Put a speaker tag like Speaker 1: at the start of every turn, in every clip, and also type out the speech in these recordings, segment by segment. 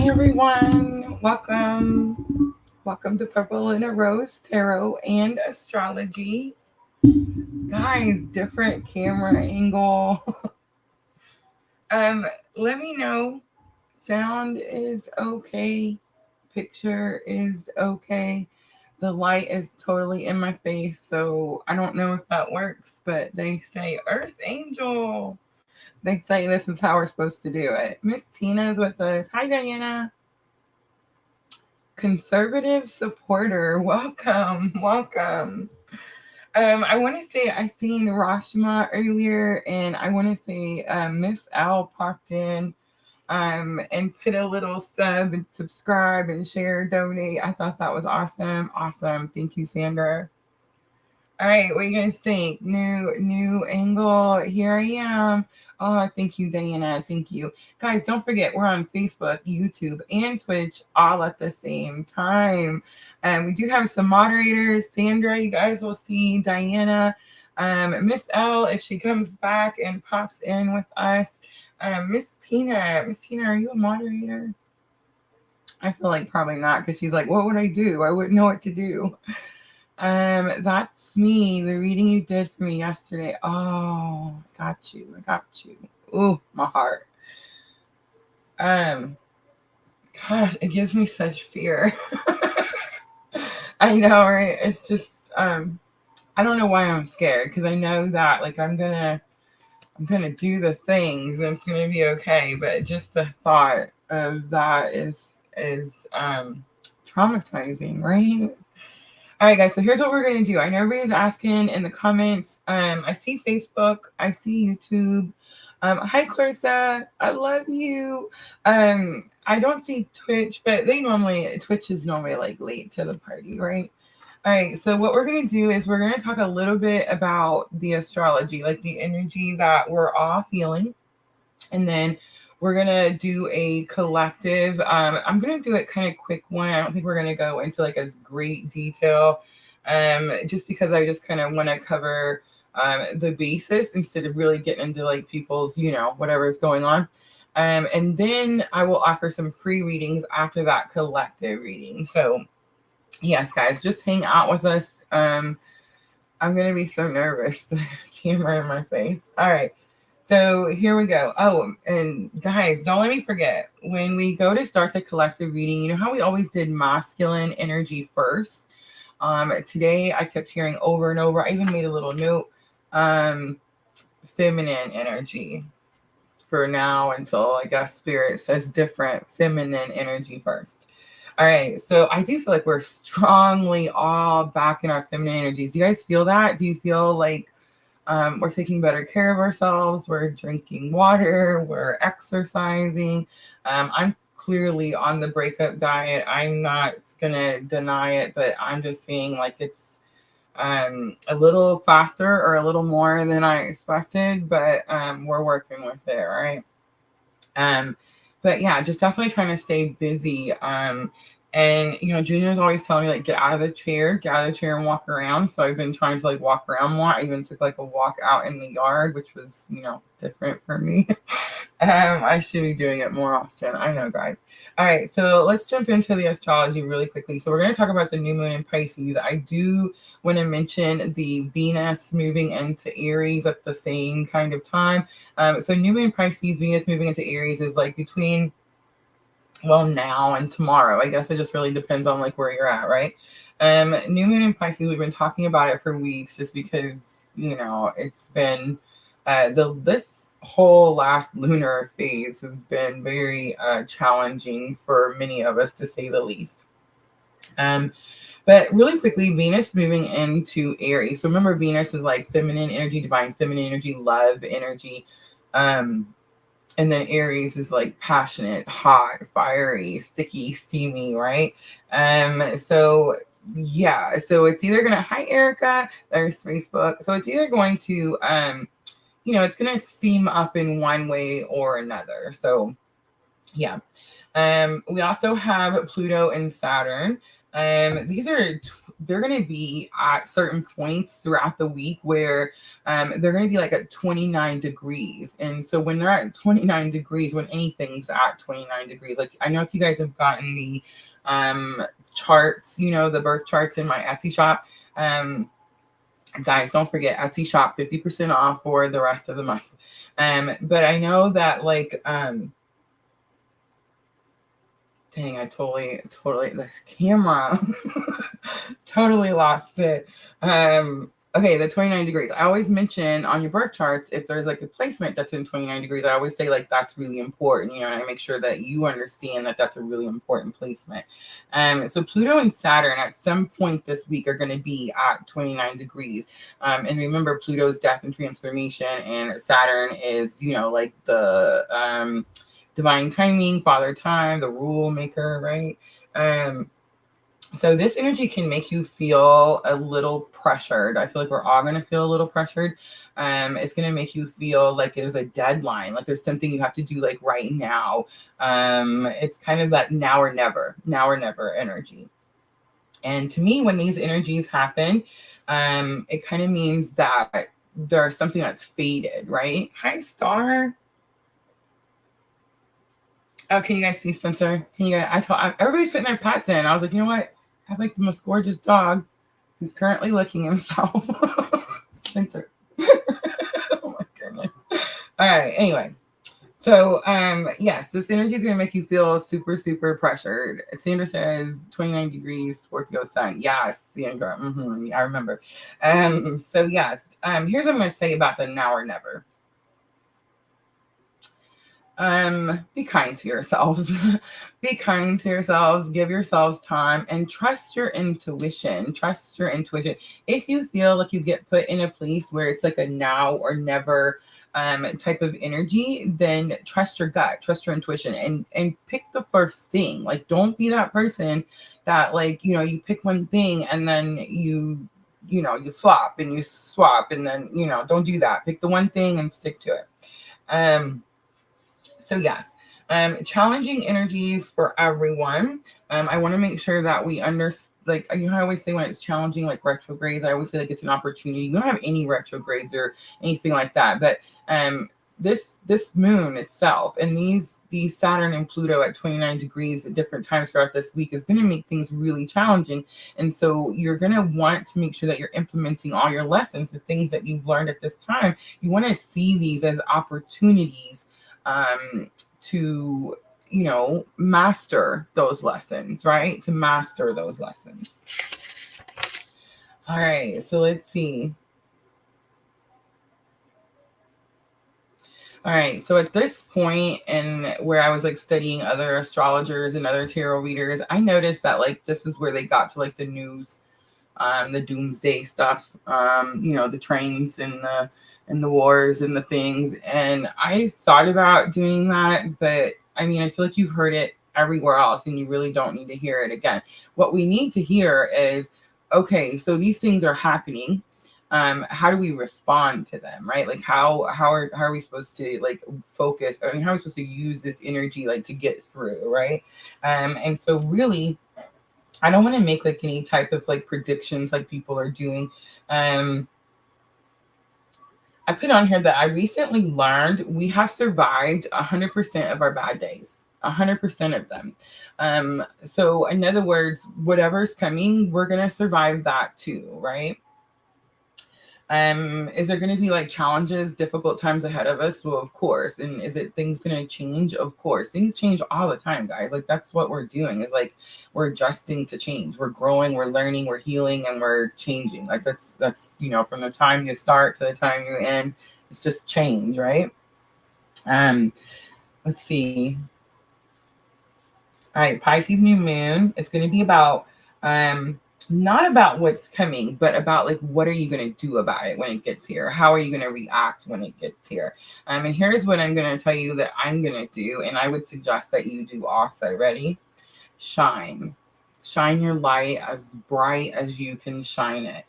Speaker 1: Hi everyone, welcome to Purple LunaRose Tarot and Astrology. Guys, different camera angle. um, Let me know. Sound is okay. Picture is okay. The light is totally in my face, so I don't know if that works, but they say Earth Angel. They say this is how we're supposed to do it. Miss Tina is with us. Hi, Diana. Conservative supporter. Welcome. I want to say I seen Rashma earlier, and I want to say Miss Al popped in and put a little sub and subscribe and share, donate. I thought that was awesome. Awesome. Thank you, Sandra. All right, what do you guys think? New angle. Here I am. Oh, thank you, Diana. Thank you. Guys, don't forget we're on Facebook, YouTube, and Twitch all at the same time. And we do have some moderators. Sandra, you guys will see Diana. Miss L, if she comes back and pops in with us. Miss Tina, are you a moderator? I feel like probably not because she's like, what would I do? I wouldn't know what to do. That's me. The reading you did for me yesterday. Oh, got you. I got you. Ooh, my heart. Gosh, it gives me such fear. I know, right? It's just, I don't know why I'm scared because I know that, like, I'm gonna do the things and it's gonna be okay. But just the thought of that is traumatizing, right? All right, guys. So here's what we're gonna do. I know everybody's asking in the comments. I see Facebook. I see YouTube. Hi, Clarissa. I love you. I don't see Twitch, but Twitch is normally like late to the party, right? All right. So what we're gonna do is we're gonna talk a little bit about the astrology, like the energy that we're all feeling, and then we're gonna do a collective. I'm gonna do it kind of quick one. I don't think we're gonna go into like as great detail, just because I just kind of want to cover the basis instead of really getting into like people's, whatever's going on. And then I will offer some free readings after that collective reading. So yes, guys, just hang out with us. I'm gonna be so nervous. The camera in my face. All right. So here we go. Oh, and guys, don't let me forget, when we go to start the collective reading, you know how we always did masculine energy first? Today I kept hearing over and over, I even made a little note, feminine energy for now until I guess spirit says different, feminine energy first. All right, so I do feel like we're strongly all back in our feminine energies. Do you guys feel that? Do you feel like we're taking better care of ourselves? We're drinking water. We're exercising. I'm clearly on the breakup diet. I'm not going to deny it, but I'm just seeing like it's a little faster or a little more than I expected, but we're working with it, right? But yeah, just definitely trying to stay busy. And Junior's always telling me like get out of the chair and walk around. So I've been trying to like walk around more. I even took like a walk out in the yard, which was different for me. I should be doing it more often. I know, guys. All right, so let's jump into the astrology really quickly. So we're going to talk about the new moon in Pisces. I do want to mention the Venus moving into Aries at the same kind of time. So new moon in Pisces, Venus moving into Aries is like between now and tomorrow. I guess it just really depends on like where you're at, right? New moon in Pisces, we've been talking about it for weeks just because it's been this whole last lunar phase has been very challenging for many of us, to say the least. But really quickly, Venus moving into Aries. So remember, Venus is like feminine energy, divine feminine energy, love energy. And then Aries is like passionate, hot, fiery, sticky, steamy, right? So yeah, so it's either gonna, hi Erica, there's Facebook. So it's either going to it's going to steam up in one way or another. So, yeah. We also have Pluto and Saturn. These are they're going to be at certain points throughout the week where they're going to be like at 29 degrees. And so when they're at 29 degrees, when anything's at 29 degrees, like I know if you guys have gotten the charts, you know, the birth charts in my Etsy shop, guys, don't forget Etsy shop 50% off for the rest of the month. But I know that like dang, I totally the camera totally lost it. Okay, the 29 degrees. I always mention on your birth charts, if there's like a placement that's in 29 degrees, I always say like that's really important, you know, and I make sure that you understand that that's a really important placement. So Pluto and Saturn at some point this week are going to be at 29 degrees. And remember, Pluto's death and transformation, and Saturn is, you know, like the divine timing, father time, the rule maker, right? So this energy can make you feel a little pressured. I feel like we're all going to feel a little pressured. It's going to make you feel like there's a deadline, like there's something you have to do like right now. It's kind of that now or never energy. And to me, when these energies happen, it kind of means that there's something that's faded, right? Hi, Star. Oh, can you guys see Spencer? Can you guys? Everybody's putting their pets in. I was like, you know what? I have like the most gorgeous dog who's currently licking himself. Spencer. Oh my goodness. All right. Anyway, so yes, this energy is going to make you feel super, super pressured. Sandra says 29 degrees, Scorpio sun. Yes, Sandra. I remember. So yes, here's what I'm going to say about the now or never. Be kind to yourselves. Be kind to yourselves. Give yourselves time and trust your intuition. Trust your intuition. If you feel like you get put in a place where it's like a now or never type of energy, then trust your gut, trust your intuition, and pick the first thing. Like, don't be that person that, like, you know, you pick one thing and then you flop and you swap, and then, you know, don't do that. Pick the one thing and stick to it. So yes, challenging energies for everyone. I want to make sure that we understand, like, you know, I always say when it's challenging, like retrogrades, I always say like it's an opportunity. You don't have any retrogrades or anything like that, but this moon itself and these Saturn and Pluto at 29 degrees at different times throughout this week is going to make things really challenging. And so you're going to want to make sure that you're implementing all your lessons, the things that you've learned at this time. You want to see these as opportunities to, you know, master those lessons, right? To master those lessons. All right, so let's see. All right, so at this point, and where I was like studying other astrologers and other tarot readers, I noticed that like this is where they got to like the news, the doomsday stuff, you know, the trains and the wars and the things. And I thought about doing that, but I mean, I feel like you've heard it everywhere else and you really don't need to hear it again. What we need to hear is, okay, so these things are happening. How do we respond to them, right? Like how are we supposed to like focus? I mean, how are we supposed to use this energy like to get through, right? And so really, I don't want to make like any type of like predictions like people are doing. I put on here that I recently learned we have survived 100% of our bad days, 100% of them. So in other words, whatever's coming, we're going to survive that too, right? Is there going to be like challenges, difficult times ahead of us? Well, of course. And is it things going to change? Of course. Things change all the time, guys. Like that's what we're doing, is like we're adjusting to change. We're growing, we're learning, we're healing, and we're changing. Like that's you know, from the time you start to the time you end, it's just change, right? Let's see. All right, Pisces new moon. It's going to be about not about what's coming, but about like what are you going to do about it when it gets here? How are you going to react when it gets here? And here's what I'm going to tell you that I'm going to do, and I would suggest that you do also. Ready? Shine your light as bright as you can shine it.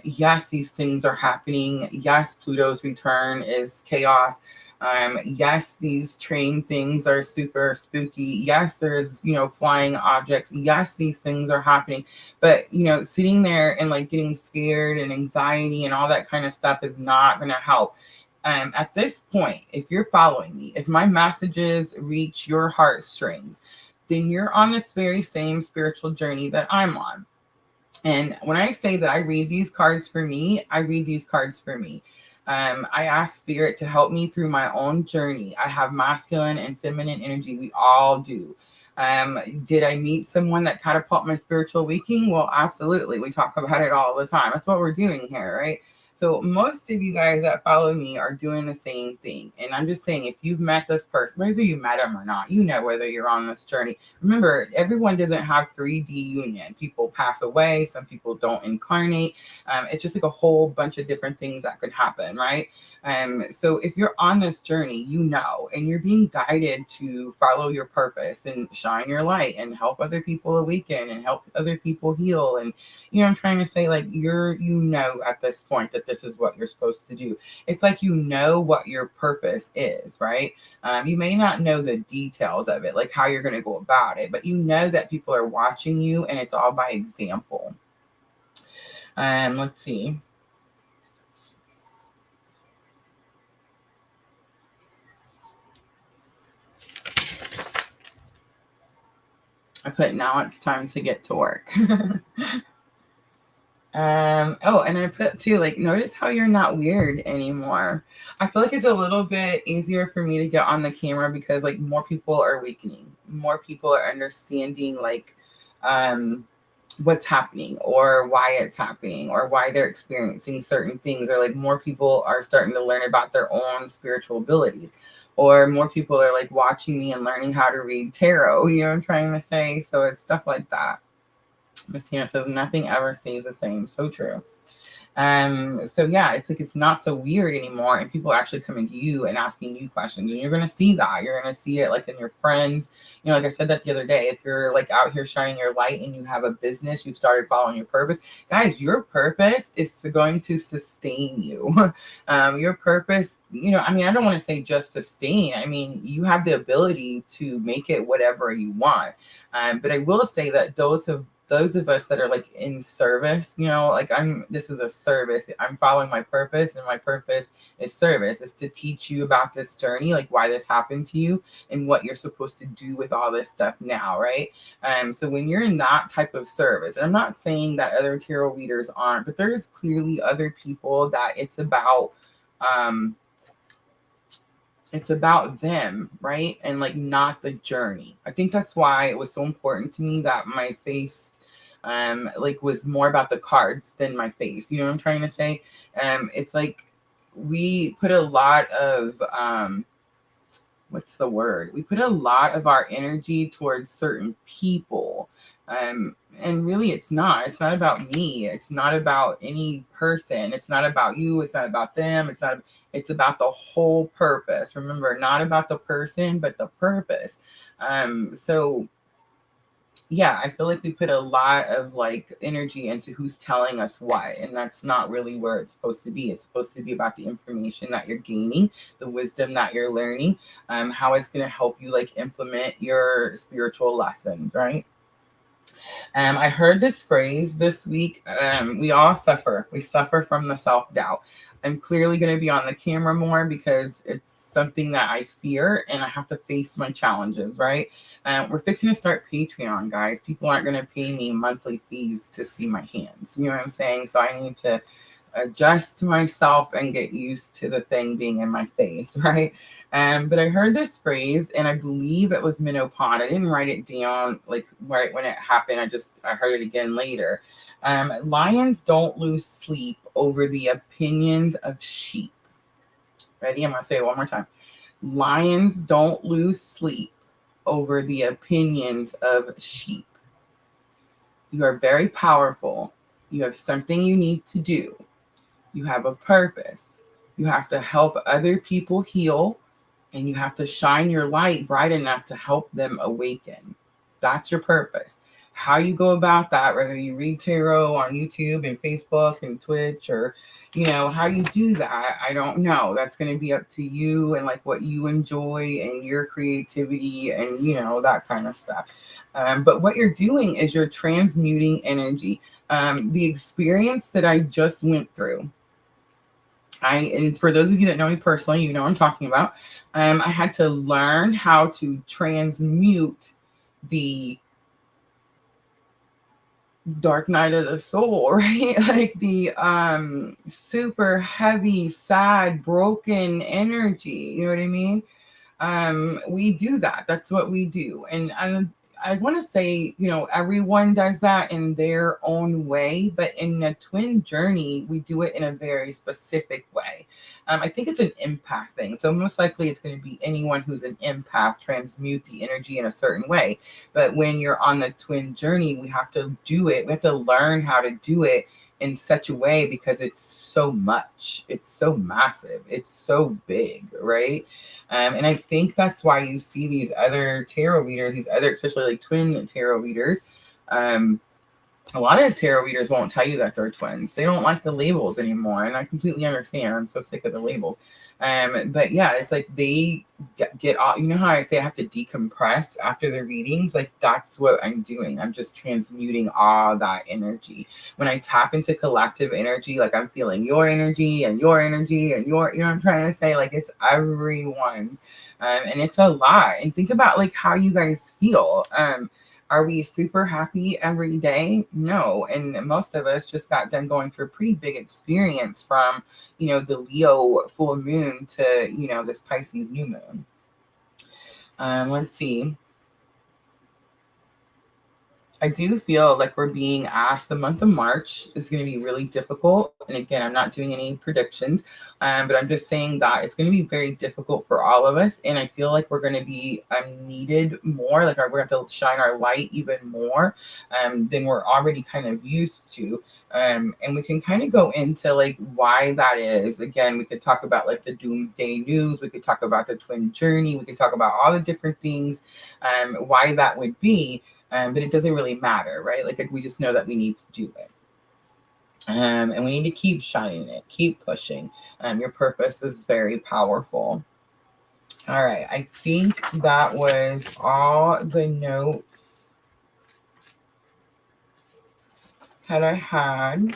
Speaker 1: Yes, these things are happening. Yes, Pluto's return is chaos. Yes, these train things are super spooky. Yes, there's, flying objects. Yes, these things are happening. But, sitting there and like getting scared and anxiety and all that kind of stuff is not going to help. At this point, if you're following me, if my messages reach your heartstrings, then you're on this very same spiritual journey that I'm on. And when I say that I read these cards for me, I read these cards for me. I ask Spirit to help me through my own journey. I have masculine and feminine energy. We all do. Did I meet someone that catapulted my spiritual awakening? Well, absolutely. We talk about it all the time. That's what we're doing here, right? So most of you guys that follow me are doing the same thing. And I'm just saying, if you've met this person, whether you met them or not, you know whether you're on this journey. Remember, everyone doesn't have 3D union. People pass away. Some people don't incarnate. It's just like a whole bunch of different things that could happen, right? So if you're on this journey, and you're being guided to follow your purpose and shine your light and help other people awaken and help other people heal. And, I'm trying to say, like, at this point that this is what you're supposed to do. It's like, what your purpose is, right? You may not know the details of it, like how you're going to go about it, but that people are watching you, and it's all by example. Let's see. I put, now it's time to get to work. And I put too, like, notice how you're not weird anymore. I feel like it's a little bit easier for me to get on the camera because, like, more people are awakening. More people are understanding, like, what's happening or why it's happening or why they're experiencing certain things, or like more people are starting to learn about their own spiritual abilities, or more people are like watching me and learning how to read tarot. You know what I'm trying to say? So it's stuff like that. Miss Tina says nothing ever stays the same. So true. So yeah, it's like, it's not so weird anymore, and people are actually coming to you and asking you questions, and you're going to see that. You're going to see it like in your friends. Like I said that the other day, if you're like out here shining your light and you have a business, you've started following your purpose, guys, your purpose is going to sustain you. Your purpose, I don't want to say just sustain. You have the ability to make it whatever you want. But I will say that those of us that are like in service, like this is a service. I'm following my purpose, and my purpose is service. It's to teach you about this journey, like why this happened to you and what you're supposed to do with all this stuff now, right? So when you're in that type of service, and I'm not saying that other tarot readers aren't, but there's clearly other people that it's about them, right? And like not the journey. I think that's why it was so important to me that my face was more about the cards than my face. You know what I'm trying to say? It's like we put a lot of what's the word? We put a lot of our energy towards certain people. And really it's not about me. It's not about any person. It's not about you. It's not about them. It's about the whole purpose. Remember, not about the person, but the purpose. So yeah, I feel like we put a lot of like energy into who's telling us what, and that's not really where it's supposed to be. It's supposed to be about the information that you're gaining, the wisdom that you're learning, how it's going to help you like implement your spiritual lessons, right? I heard this phrase this week. We all suffer. We suffer from the self-doubt. I'm clearly going to be on the camera more because it's something that I fear, and I have to face my challenges, right? We're fixing to start Patreon, guys. People aren't going to pay me monthly fees to see my hands. You know what I'm saying? So I need to adjust myself and get used to the thing being in my face, right? But I heard this phrase, and I believe it was Minopon. I didn't write it down like right when it happened. I heard it again later. Lions don't lose sleep over the opinions of sheep. Ready? I'm going to say it one more time. Lions don't lose sleep over the opinions of sheep. You are very powerful. You have something you need to do. You have a purpose. You have to help other people heal, and you have to shine your light bright enough to help them awaken. That's your purpose. How you go about that, whether you read tarot on YouTube and Facebook and Twitch, or You know, how you do that, I don't know. That's going to be up to you and like what you enjoy and your creativity and, you know, that kind of stuff. But what you're doing is you're transmuting energy. The experience that I just went through, and for those of you that know me personally, you know what I'm talking about. I had to learn how to transmute the dark night of the soul, right? Like the super heavy, sad, broken energy. You know what I mean? We do that. That's what we do. And I want to say, you know, everyone does that in their own way, but in a twin journey, we do it in a very specific way. I think it's an empath thing. So most likely it's going to be anyone who's an empath transmute the energy in a certain way. But when you're on the twin journey, we have to do it. We have to learn how to do it in such a way because it's so much. It's so massive. It's so big, right? And I think that's why you see these other tarot readers, these other, especially like twin tarot readers. A lot of tarot readers won't tell you that they're twins. They don't like the labels anymore. And I completely understand. I'm so sick of the labels. But yeah, it's like they get all, you know how I say I have to decompress after the readings? Like that's what I'm doing. I'm just transmuting all that energy. When I tap into collective energy, like I'm feeling your energy and your energy and your, you know what I'm trying to say? Like it's everyone's. And it's a lot. And think about like how you guys feel. Are we super happy every day? No. And most of us just got done going through a pretty big experience from, you know, the Leo full moon to, you know, this Pisces new moon. Let's see. I do feel like we're being asked the month of March is going to be really difficult. And again, I'm not doing any predictions, but I'm just saying that it's going to be very difficult for all of us. And I feel like we're going to be needed more, like we're going to have to shine our light even more than we're already kind of used to. And we can kind of go into like why that is. Again, we could talk about like the doomsday news. We could talk about the twin journey. We could talk about all the different things, why that would be. But it doesn't really matter, right? Like we just know that we need to do it. And we need to keep shining it, keep pushing. Your purpose is very powerful. All right. I think that was all the notes that I had.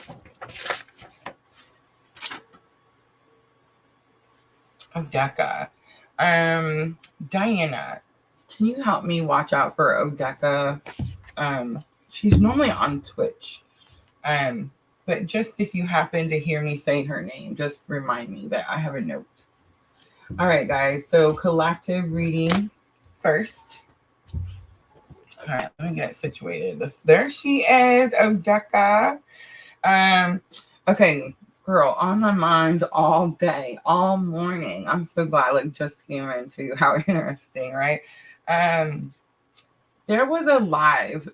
Speaker 1: Odeka. Diana, can you help me watch out for Odeka? She's normally on Twitch. But just if you happen to hear me say her name, just remind me that I have a note. All right, guys. So collective reading first. All right, let me get situated. There she is, Odeka. Okay, girl, on my mind all day, all morning. I'm so glad like just came into how interesting, right? There was a live.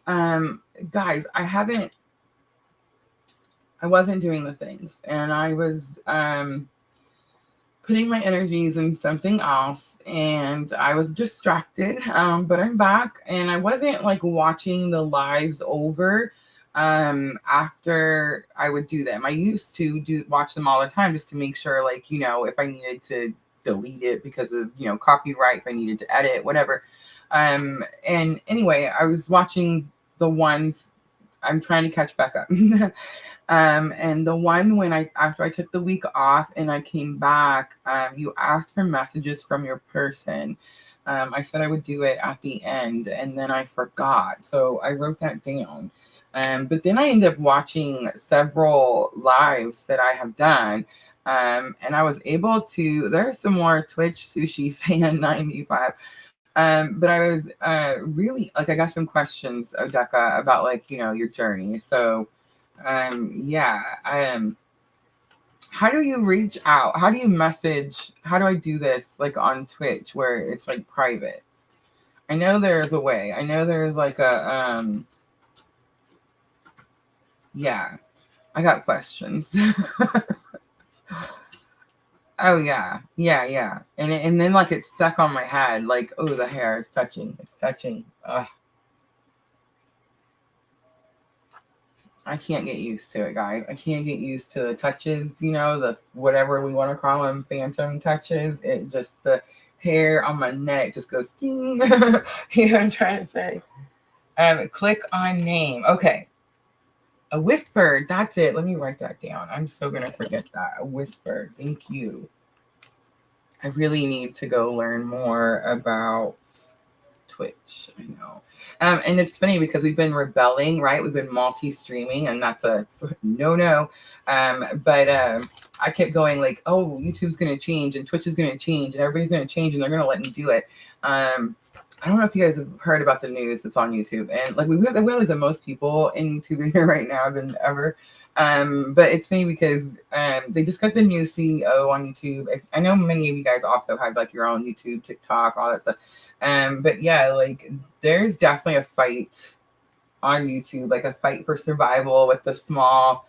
Speaker 1: Guys, I wasn't doing the things, and I was putting my energies in something else, and I was distracted. But I'm back, and I wasn't like watching the lives over after I would do them. I used to watch them all the time just to make sure, like, you know, if I needed to delete it because of, you know, copyright, if I needed to edit, whatever. And anyway, I was watching the ones. I'm trying to catch back up. And the one when after I took the week off and I came back, you asked for messages from your person. I said I would do it at the end, and then I forgot. So I wrote that down. But then I ended up watching several lives that I have done. And I was able to, there's some more Twitch Sushi Fan 95. But I was really, like, I got some questions, Odeka, about, like, you know, your journey. So, yeah. How do you reach out? How do you message? How do I do this, like, on Twitch where it's, like, private? I know there's a way. I know there's, like, a, yeah. I got questions. Oh yeah, and then like it's stuck on my head. Like, oh, the hair, it's touching. Ugh. I can't get used to it, guys. I can't get used to the touches, you know, the whatever we want to call them, phantom touches. It just, the hair on my neck just goes sting. You know what I'm trying to say? Click on name. Okay. A whisper. That's it. Let me write that down. I'm so going to forget that. A whisper. Thank you. I really need to go learn more about Twitch. I know. And it's funny because we've been rebelling, right? We've been multi-streaming, and that's a no. But I kept going like, oh, YouTube's going to change and Twitch is going to change and everybody's going to change and they're going to let me do it. I don't know if you guys have heard about the news that's on YouTube, and like we realize that most people in YouTube are here right now than ever. But it's funny because they just got the new CEO on YouTube. I know many of you guys also have like your own YouTube, TikTok, all that stuff. But yeah, like there's definitely a fight on YouTube, like a fight for survival with the small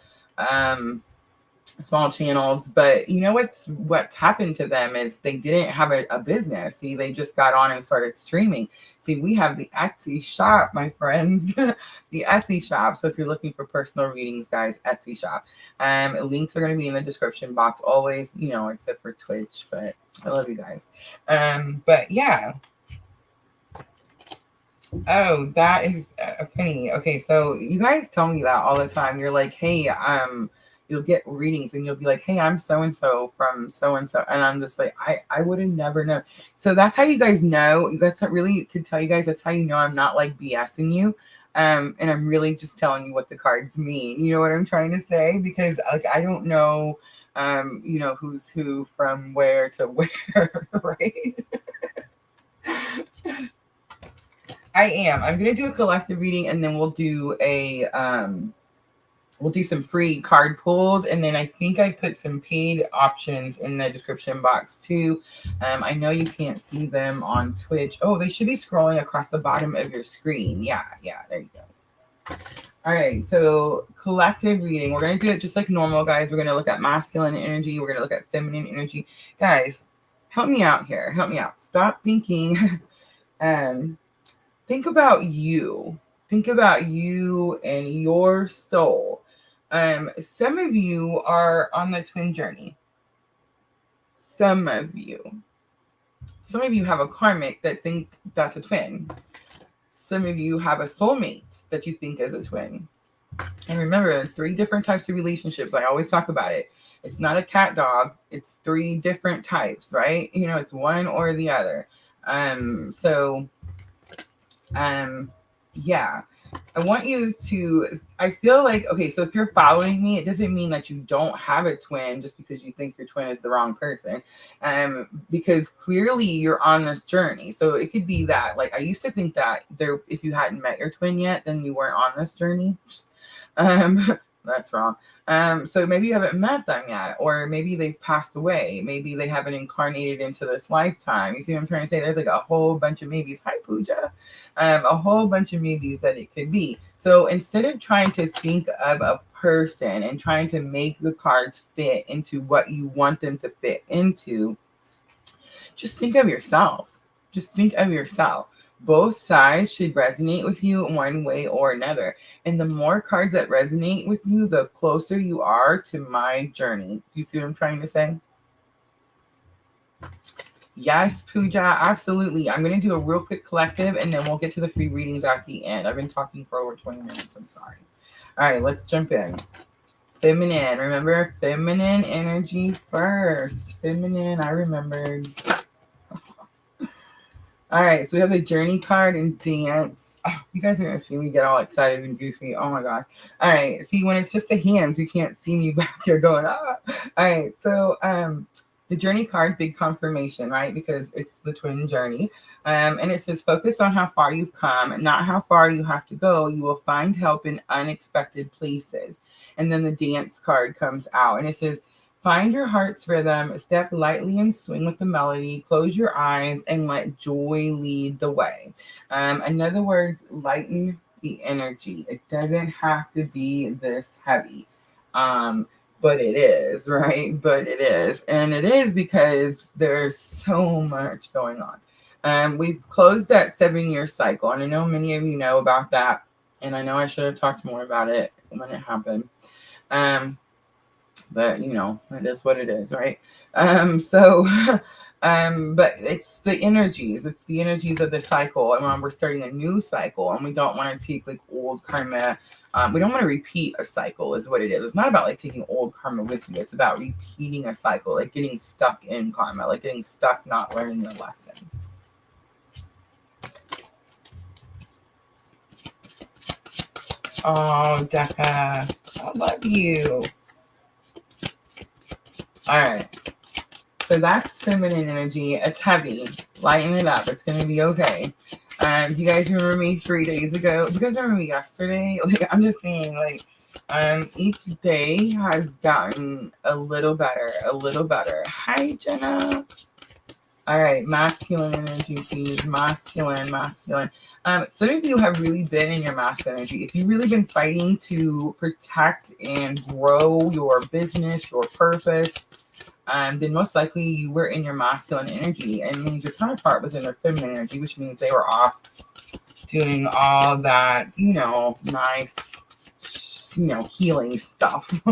Speaker 1: channels. But you know what's happened to them is they didn't have a business. See, they just got on and started streaming. See, we have the Etsy shop, my friends. The Etsy shop. So if you're looking for personal readings, guys, Etsy shop. Links are going to be in the description box always, you know, except for Twitch, but I love you guys. But yeah. Oh, that is funny. Okay, so you guys tell me that all the time. You're like, hey, you'll get readings and you'll be like, hey, I'm so-and-so from so-and-so. And I'm just like, I would have never known. So that's how you guys know. That's what really could tell you guys. That's how you know I'm not like BSing you. And I'm really just telling you what the cards mean. You know what I'm trying to say? Because like, I don't know, you know, who's who from where to where, right? I am. I'm going to do a collective reading and then we'll do a, we'll do some free card pulls. And then I think I put some paid options in the description box too. I know you can't see them on Twitch. Oh, they should be scrolling across the bottom of your screen. Yeah, there you go. All right, so collective reading. We're going to do it just like normal, guys. We're going to look at masculine energy. We're going to look at feminine energy. Guys, help me out here. Help me out. Stop thinking. Think about you. Think about you and your soul. Some of you are on the twin journey. Some of you have a karmic that think that's a twin. Some of you have a soulmate that you think is a twin. And remember, 3 different types of relationships. I always talk about it. It's not a cat dog. It's 3 different types, right? You know, it's one or the other. Yeah, I want you to, I feel like, okay, so if you're following me, it doesn't mean that you don't have a twin just because you think your twin is the wrong person. Because clearly you're on this journey. So it could be that, like, I used to think that if you hadn't met your twin yet, then you weren't on this journey. That's wrong. So maybe you haven't met them yet, or maybe they've passed away. Maybe they haven't incarnated into this lifetime. You see what I'm trying to say? There's like a whole bunch of maybes. Hi, Pooja. A whole bunch of maybes that it could be. So instead of trying to think of a person and trying to make the cards fit into what you want them to fit into, just think of yourself. Just think of yourself. Both sides should resonate with you in one way or another. And the more cards that resonate with you, the closer you are to my journey. Do you see what I'm trying to say? Yes, Pooja, absolutely. I'm going to do a real quick collective and then we'll get to the free readings at the end. I've been talking for over 20 minutes. I'm sorry. All right, let's jump in. Feminine. Remember, feminine energy first. Feminine, I remembered. All right, so we have the journey card and dance. Oh, you guys are going to see me get all excited and goofy. Oh my gosh. All right, see, when it's just the hands, you can't see me back here going, ah. All right, so the journey card, big confirmation, right? Because it's the twin journey. And it says, focus on how far you've come, not how far you have to go. You will find help in unexpected places. And then the dance card comes out and it says, find your heart's rhythm, step lightly and swing with the melody, close your eyes and let joy lead the way. In other words, lighten the energy. It doesn't have to be this heavy. But it is, right? But it is. And it is because there's so much going on. We've closed that 7-year cycle. And I know many of you know about that. And I know I should have talked more about it when it happened. Um, but you know, it is what it is, right? So but it's the energies, of the cycle, and when we're starting a new cycle, and we don't want to take like old karma, we don't want to repeat a cycle, is what it is. It's not about like taking old karma with you, it's about repeating a cycle, like getting stuck in karma, like getting stuck not learning the lesson. Oh, Decca, I love you. All right. So that's feminine energy. It's heavy. Lighten it up. It's going to be okay. Do you guys remember me 3 days ago? Do you guys remember me yesterday? Like, I'm just saying, like, each day has gotten a little better, a little better. Hi, Jenna. All right, masculine energy, please. Masculine, masculine. Some of you have really been in your masculine energy. If you've really been fighting to protect and grow your business, your purpose, then most likely you were in your masculine energy, and means your counterpart was in their feminine energy, which means they were off doing all that, you know, nice, you know, healing stuff.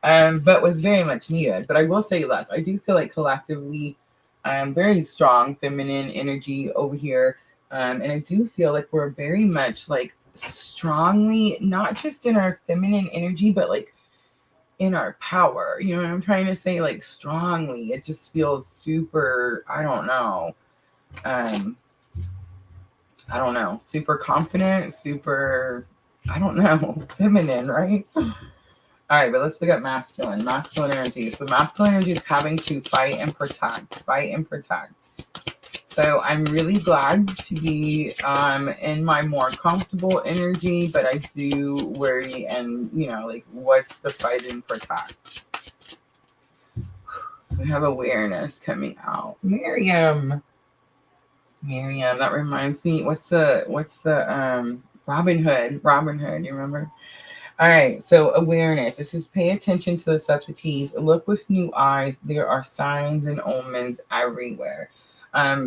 Speaker 1: But was very much needed. But I will say this, I do feel like collectively very strong feminine energy over here. And I do feel like we're very much like strongly, not just in our feminine energy, but like in our power. You know what I'm trying to say? Like strongly. It just feels super, I don't know, super confident, super, I don't know, feminine, right? All right, but let's look at masculine. Masculine energy. So masculine energy is having to fight and protect. Fight and protect. So I'm really glad to be in my more comfortable energy, but I do worry, and you know, like, what's the fight and protect? So we have awareness coming out. Miriam, that reminds me. What's the Robin Hood? You remember? All right, so awareness. This is pay attention to the subtleties. Look with new eyes. There are signs and omens everywhere.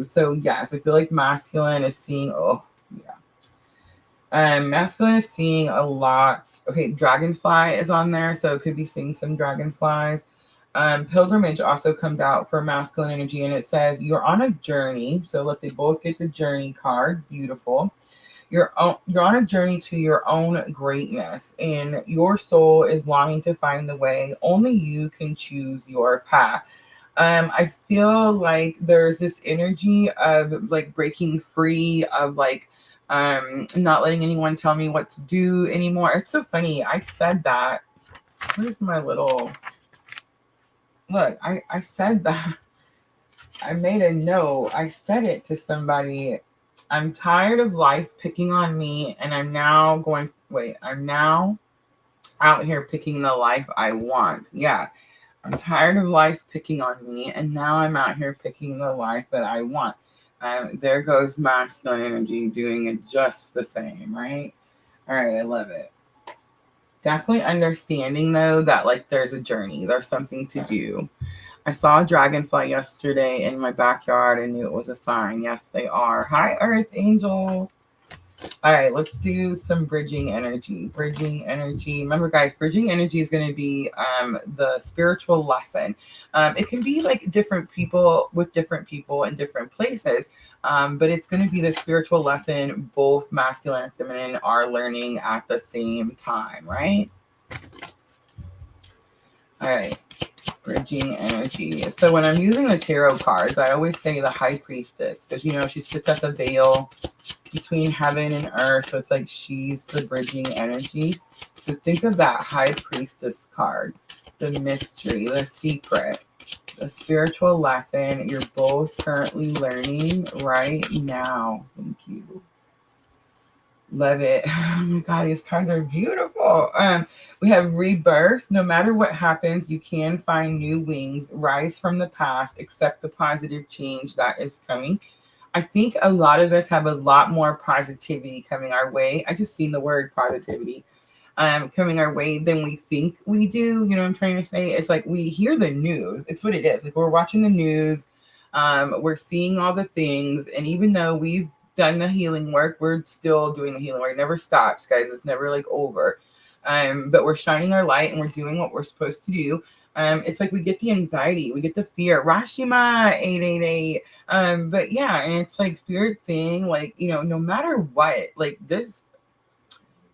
Speaker 1: So yes, I feel like masculine is seeing. Oh yeah. Masculine is seeing a lot. Okay, dragonfly is on there, so it could be seeing some dragonflies. Pilgrimage also comes out for masculine energy, and it says you're on a journey. So look, they both get the journey card. Beautiful. You're on a journey to your own greatness, and your soul is longing to find the way. Only you can choose your path. I feel like there's this energy of like breaking free, of like not letting anyone tell me what to do anymore. It's so funny. I said that. Where's my little look? I said that. I made a note. I said it to somebody. I'm tired of life picking on me, and I'm now out here picking the life I want. Yeah, I'm tired of life picking on me, and now I'm out here picking the life that I want. There goes masculine energy doing it just the same, right? All right, I love it. Definitely understanding, though, that like there's a journey, there's something to do. I saw a dragonfly yesterday in my backyard. I knew it was a sign. Yes, they are. Hi, Earth Angel. All right, let's do some bridging energy. Bridging energy. Remember, guys, bridging energy is going to be the spiritual lesson. It can be like different people with different people in different places, but it's going to be the spiritual lesson both masculine and feminine are learning at the same time, right? All right. Bridging energy. So when I'm using the tarot cards, I always say the High Priestess, because you know she sits at the veil between heaven and earth. So it's like she's the bridging energy. So think of that High Priestess card, the mystery, the secret, the spiritual lesson you're both currently learning right now. Thank you. Love it. Oh my God, these cards are beautiful. We have rebirth. No matter what happens, you can find new wings, rise from the past, accept the positive change that is coming. I think a lot of us have a lot more positivity coming our way. I just seen the word positivity coming our way than we think we do. You know what I'm trying to say? It's like we hear the news. It's what it is. Like we're watching the news. We're seeing all the things. And even though we've done the healing work. We're still doing the healing work. It never stops, guys. It's never like over. But we're shining our light and we're doing what we're supposed to do. It's like we get the anxiety, we get the fear. Rashima 888. But yeah, and it's like spirit saying, like, you know, no matter what, like this,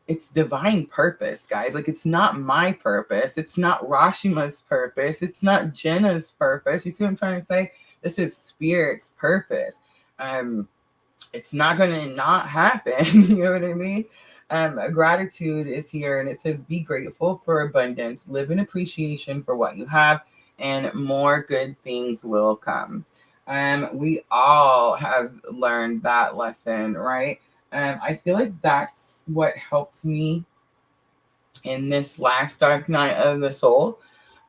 Speaker 1: it's divine purpose, guys. Like, it's not my purpose. It's not Rashima's purpose. It's not Jenna's purpose. You see what I'm trying to say? This is spirit's purpose. It's not going to not happen. You know what I mean? Gratitude is here, and it says, be grateful for abundance, live in appreciation for what you have, and more good things will come. We all have learned that lesson, right? I feel like that's what helped me in this last dark night of the soul.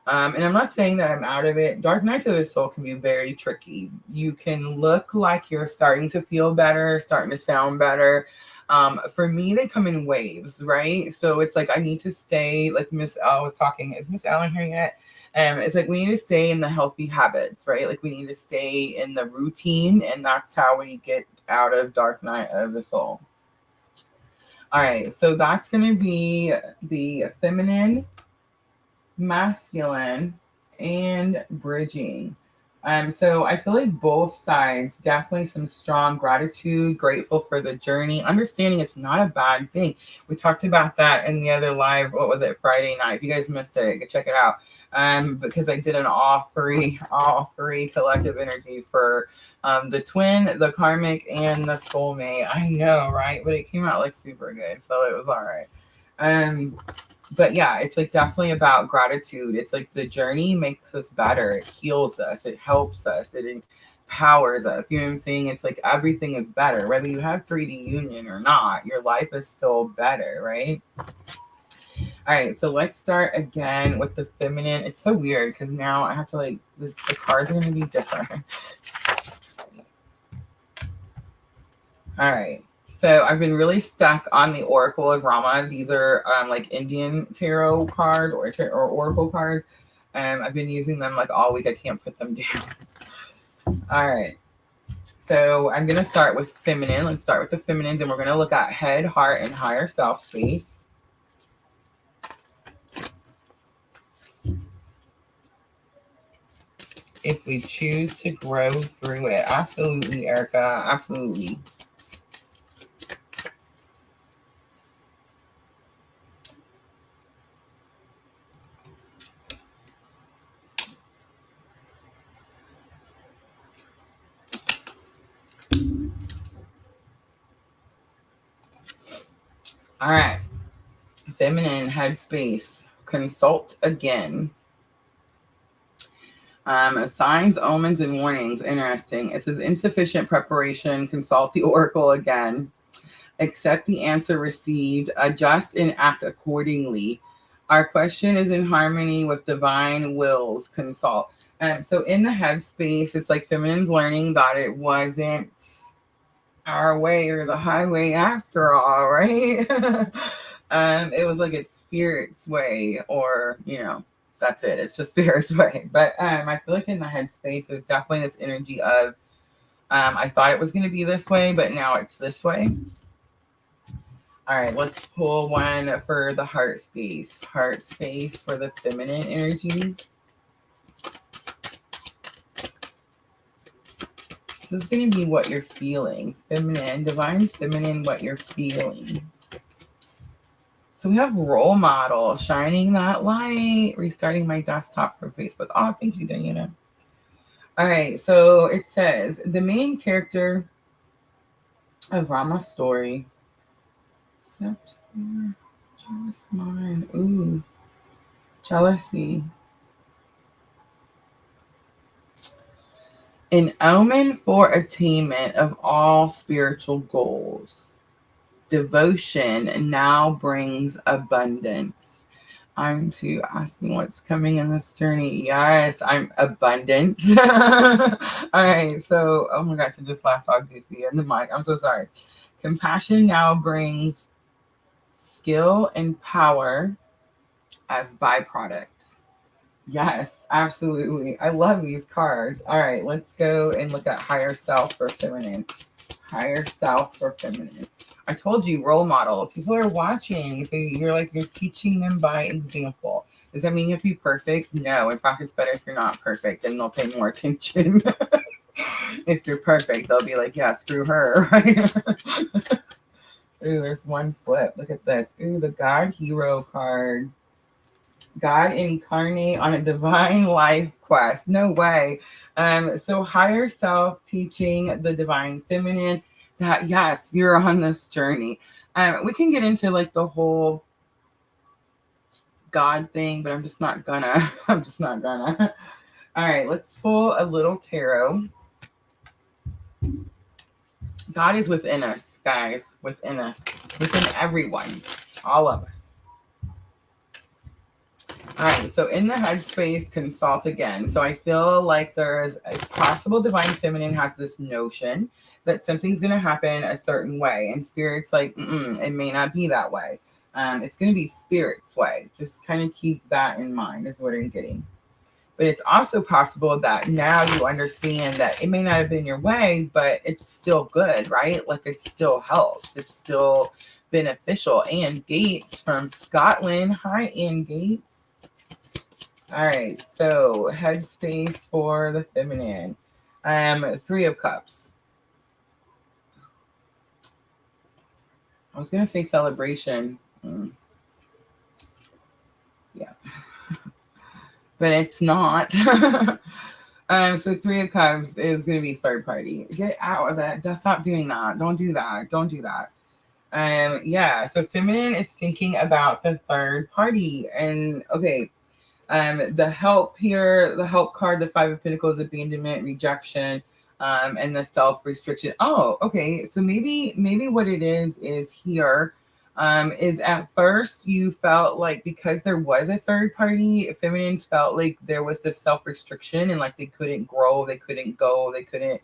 Speaker 1: And I'm not saying that I'm out of it. Dark nights of the soul can be very tricky. You can look like you're starting to feel better, starting to sound better. For me, they come in waves, right? So it's like I need to stay, like Miss L was talking. Is Miss Ellen here yet? It's like we need to stay in the healthy habits, right? Like we need to stay in the routine, and that's how we get out of dark night of the soul. All right, so that's going to be the feminine, masculine, and bridging. So I feel like both sides, definitely some strong gratitude, grateful for the journey, understanding it's not a bad thing. We talked about that in the other live, what was it, Friday night. If you guys missed it, go check it out. Because I did an all three collective energy for the twin, the karmic, and the soulmate. I know, right? But it came out like super good, so it was all right. But yeah, it's like definitely about gratitude. It's like the journey makes us better. It heals us. It helps us. It empowers us. You know what I'm saying? It's like everything is better. Whether you have 3D union or not, your life is still better, right? All right, so let's start again with the feminine. It's so weird because now I have to like, the cards are going to be different. All right. So I've been really stuck on the Oracle of Rama. These are like Indian tarot cards or Oracle cards. I've been using them like all week. I can't put them down. All right. So I'm going to start with feminine. Let's start with the feminines, and we're going to look at head, heart, and higher self space. If we choose to grow through it. Absolutely, Erica. Absolutely. All right. Feminine headspace. Consult again. Signs, omens, and warnings. Interesting. It says insufficient preparation. Consult the oracle again. Accept the answer received. Adjust and act accordingly. Our question is in harmony with divine wills. Consult. So in the headspace, it's like feminine's learning that it wasn't our way or the highway after all, right? It was like it's spirit's way, or that's it. It's just spirit's way. But I feel like in the headspace, there's definitely this energy of I thought it was going to be this way, but now it's this way. All right, let's pull one for the heart space. Heart space for the feminine energy. This is going to be what you're feeling. Feminine, divine feminine, what you're feeling. So we have role model, shining that light, restarting my desktop for Facebook. Oh, thank you, Diana. All right, so it says the main character of Rama's story, except for jealous mind. Ooh, jealousy. An omen for attainment of all spiritual goals. Devotion now brings abundance. I'm to asking what's coming in this journey. Yes, I'm abundance. All right, so, oh my gosh, I just laughed all goofy in the mic. I'm so sorry. Compassion now brings skill and power as byproducts. Yes, absolutely. I love these cards. All right, let's go and look at higher self for feminine. Higher self for feminine. I told you, role model. People are watching, so you're teaching them by example. Does that mean you have to be perfect? No. In fact, it's better if you're not perfect, and they'll pay more attention. If you're perfect, they'll be like, yeah, screw her, right? Ooh, there's one flip. Look at this. Ooh, the God Hero card. God incarnate on a divine life quest. No way. So higher self teaching the divine feminine that yes, you're on this journey. We can get into like the whole God thing, but I'm just not gonna. I'm just not gonna. All right, let's pull a little tarot. God is within us, guys, within us, within everyone, all of us. All right, so in the headspace, consult again. So I feel like there's a possible divine feminine has this notion that something's going to happen a certain way. And spirit's like, it may not be that way. It's going to be spirit's way. Just kind of keep that in mind is what I'm getting. But it's also possible that now you understand that it may not have been your way, but it's still good, right? Like it still helps. It's still beneficial. Anne Gates from Scotland. Hi, Anne Gates. All right, so headspace for the feminine. 3 of Cups. I was going to say celebration. Yeah. But it's not. So 3 of Cups is going to be third party. Get out of that. Just stop doing that. Don't do that. Don't do that. Yeah, so feminine is thinking about the third party. And okay, the help here, the help card, the 5 of Pentacles, abandonment, rejection, and the self-restriction. Oh, okay. So maybe what it is here, is at first you felt like because there was a third party, feminines felt like there was this self-restriction and like they couldn't grow, they couldn't go, they couldn't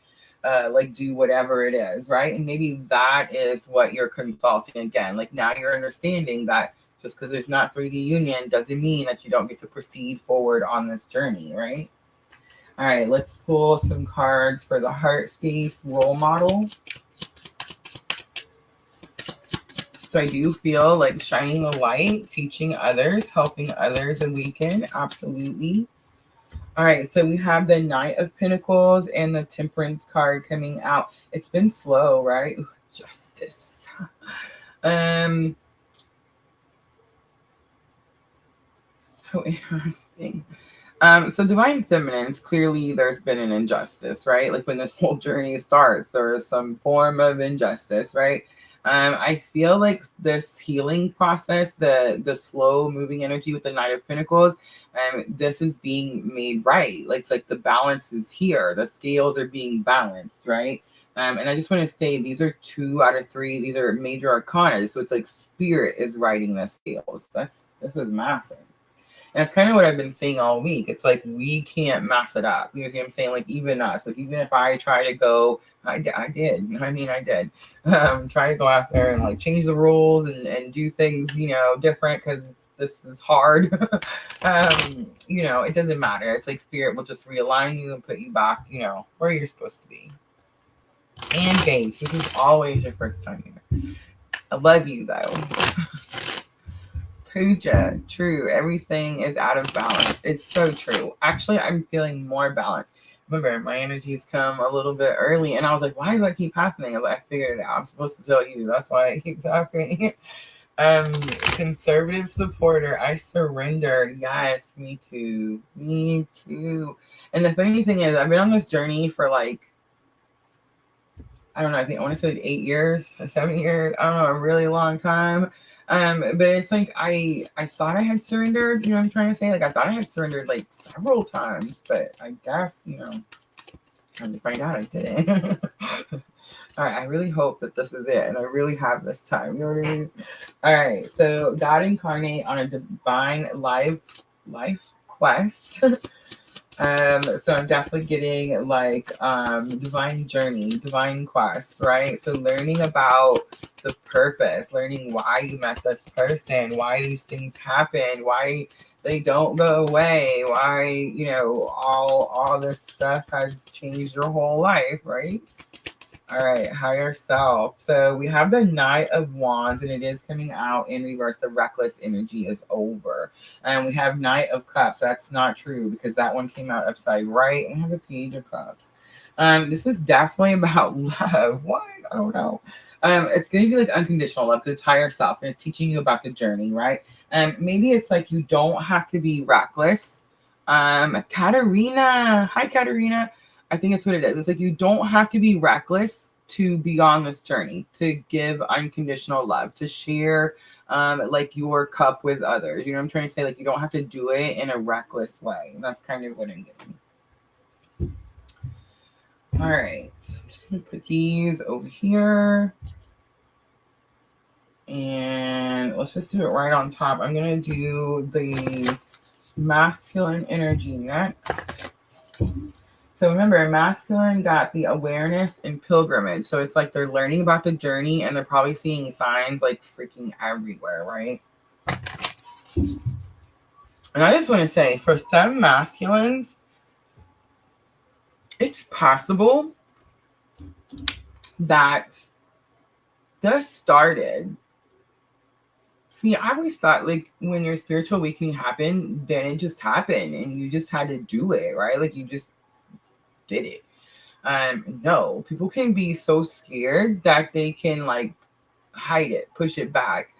Speaker 1: like do whatever it is, right? And maybe that is what you're consulting again. Like now you're understanding that just because there's not 3D union doesn't mean that you don't get to proceed forward on this journey, right? All right, let's pull some cards for the heart space role model. So I do feel like shining the light, teaching others, helping others awaken. Absolutely. All right, so we have the Knight of Pentacles and the Temperance card coming out. It's been slow, right? Ooh, justice. So interesting. So divine feminines, clearly there's been an injustice, right? Like when this whole journey starts, there is some form of injustice, right? I feel like this healing process, the slow moving energy with the Knight of Pentacles, this is being made right. Like it's like the balance is here. The scales are being balanced, right? And I just want to say these are 2 out of 3. These are major arcana. So it's like spirit is writing the scales. This is massive. And that's kind of what I've been saying all week. It's like we can't mess it up. You know what I'm saying? Like even us, like even if I try to go, I did. I did. Try to go out there and like change the rules and do things, you know, different because this is hard. You know, it doesn't matter. It's like spirit will just realign you and put you back, you know, where you're supposed to be. And Gates, this is always your first time here. I love you though. Puja, true. Everything is out of balance. It's so true. Actually, I'm feeling more balanced. Remember, my energies come a little bit early, and I was like, why does that keep happening? I figured it out. I'm supposed to tell you. That's why it keeps happening. Conservative supporter. I surrender. Yes, me too. Me too. And the funny thing is, I've been on this journey for like, I don't know, I want to say like 8 years, 7 years. I don't know, a really long time. But it's like I thought I had surrendered, you know what I'm trying to say? Like I thought I had surrendered like several times, but I guess, you know, come to find out I didn't. All right, I really hope that this is it and I really have this time. You know what I mean? All right, so God incarnate on a divine life quest. So I'm definitely getting like divine journey, divine quest, right? So learning about the purpose, learning why you met this person, why these things happen, why they don't go away, why, you know, all this stuff has changed your whole life, right? All right, higher self. So we have the Knight of Wands, and it is coming out in reverse. The reckless energy is over. And we have Knight of Cups. That's not true because that one came out upside right. And we have the Page of Cups. This is definitely about love. Why? I don't know. It's going to be like unconditional love because it's higher self and it's teaching you about the journey, right? Maybe it's like you don't have to be reckless. Katarina. Hi, Katarina. I think that's what it is. It's like you don't have to be reckless to be on this journey, to give unconditional love, to share like your cup with others. You know what I'm trying to say? Like you don't have to do it in a reckless way. That's kind of what I'm getting. All right. I'm just going to put these over here. And let's just do it right on top. I'm going to do the masculine energy next. So remember, masculine got the awareness and pilgrimage. So it's like they're learning about the journey and they're probably seeing signs like freaking everywhere, right? And I just want to say, for some masculines, it's possible that this started. See, I always thought like when your spiritual awakening happened, then it just happened and you just had to do it, right? Like you just did it. No, people can be so scared that they can like hide it, push it back,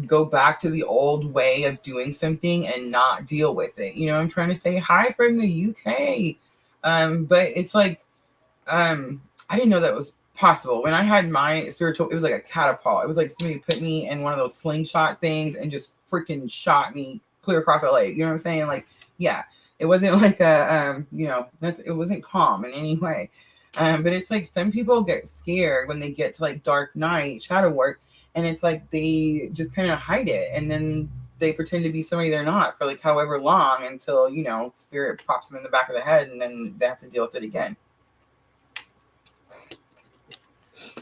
Speaker 1: go back to the old way of doing something and not deal with it. You know what I'm trying to say? Hi from the UK. But it's like, I didn't know that was possible. When I had my spiritual, it was like a catapult. It was like somebody put me in one of those slingshot things and just freaking shot me clear across the lake. You know what I'm saying? Like, yeah. It wasn't like a, it wasn't calm in any way. But it's like some people get scared when they get to like dark night, shadow work, and it's like they just kind of hide it. And then they pretend to be somebody they're not for like however long until, spirit pops them in the back of the head and then they have to deal with it again.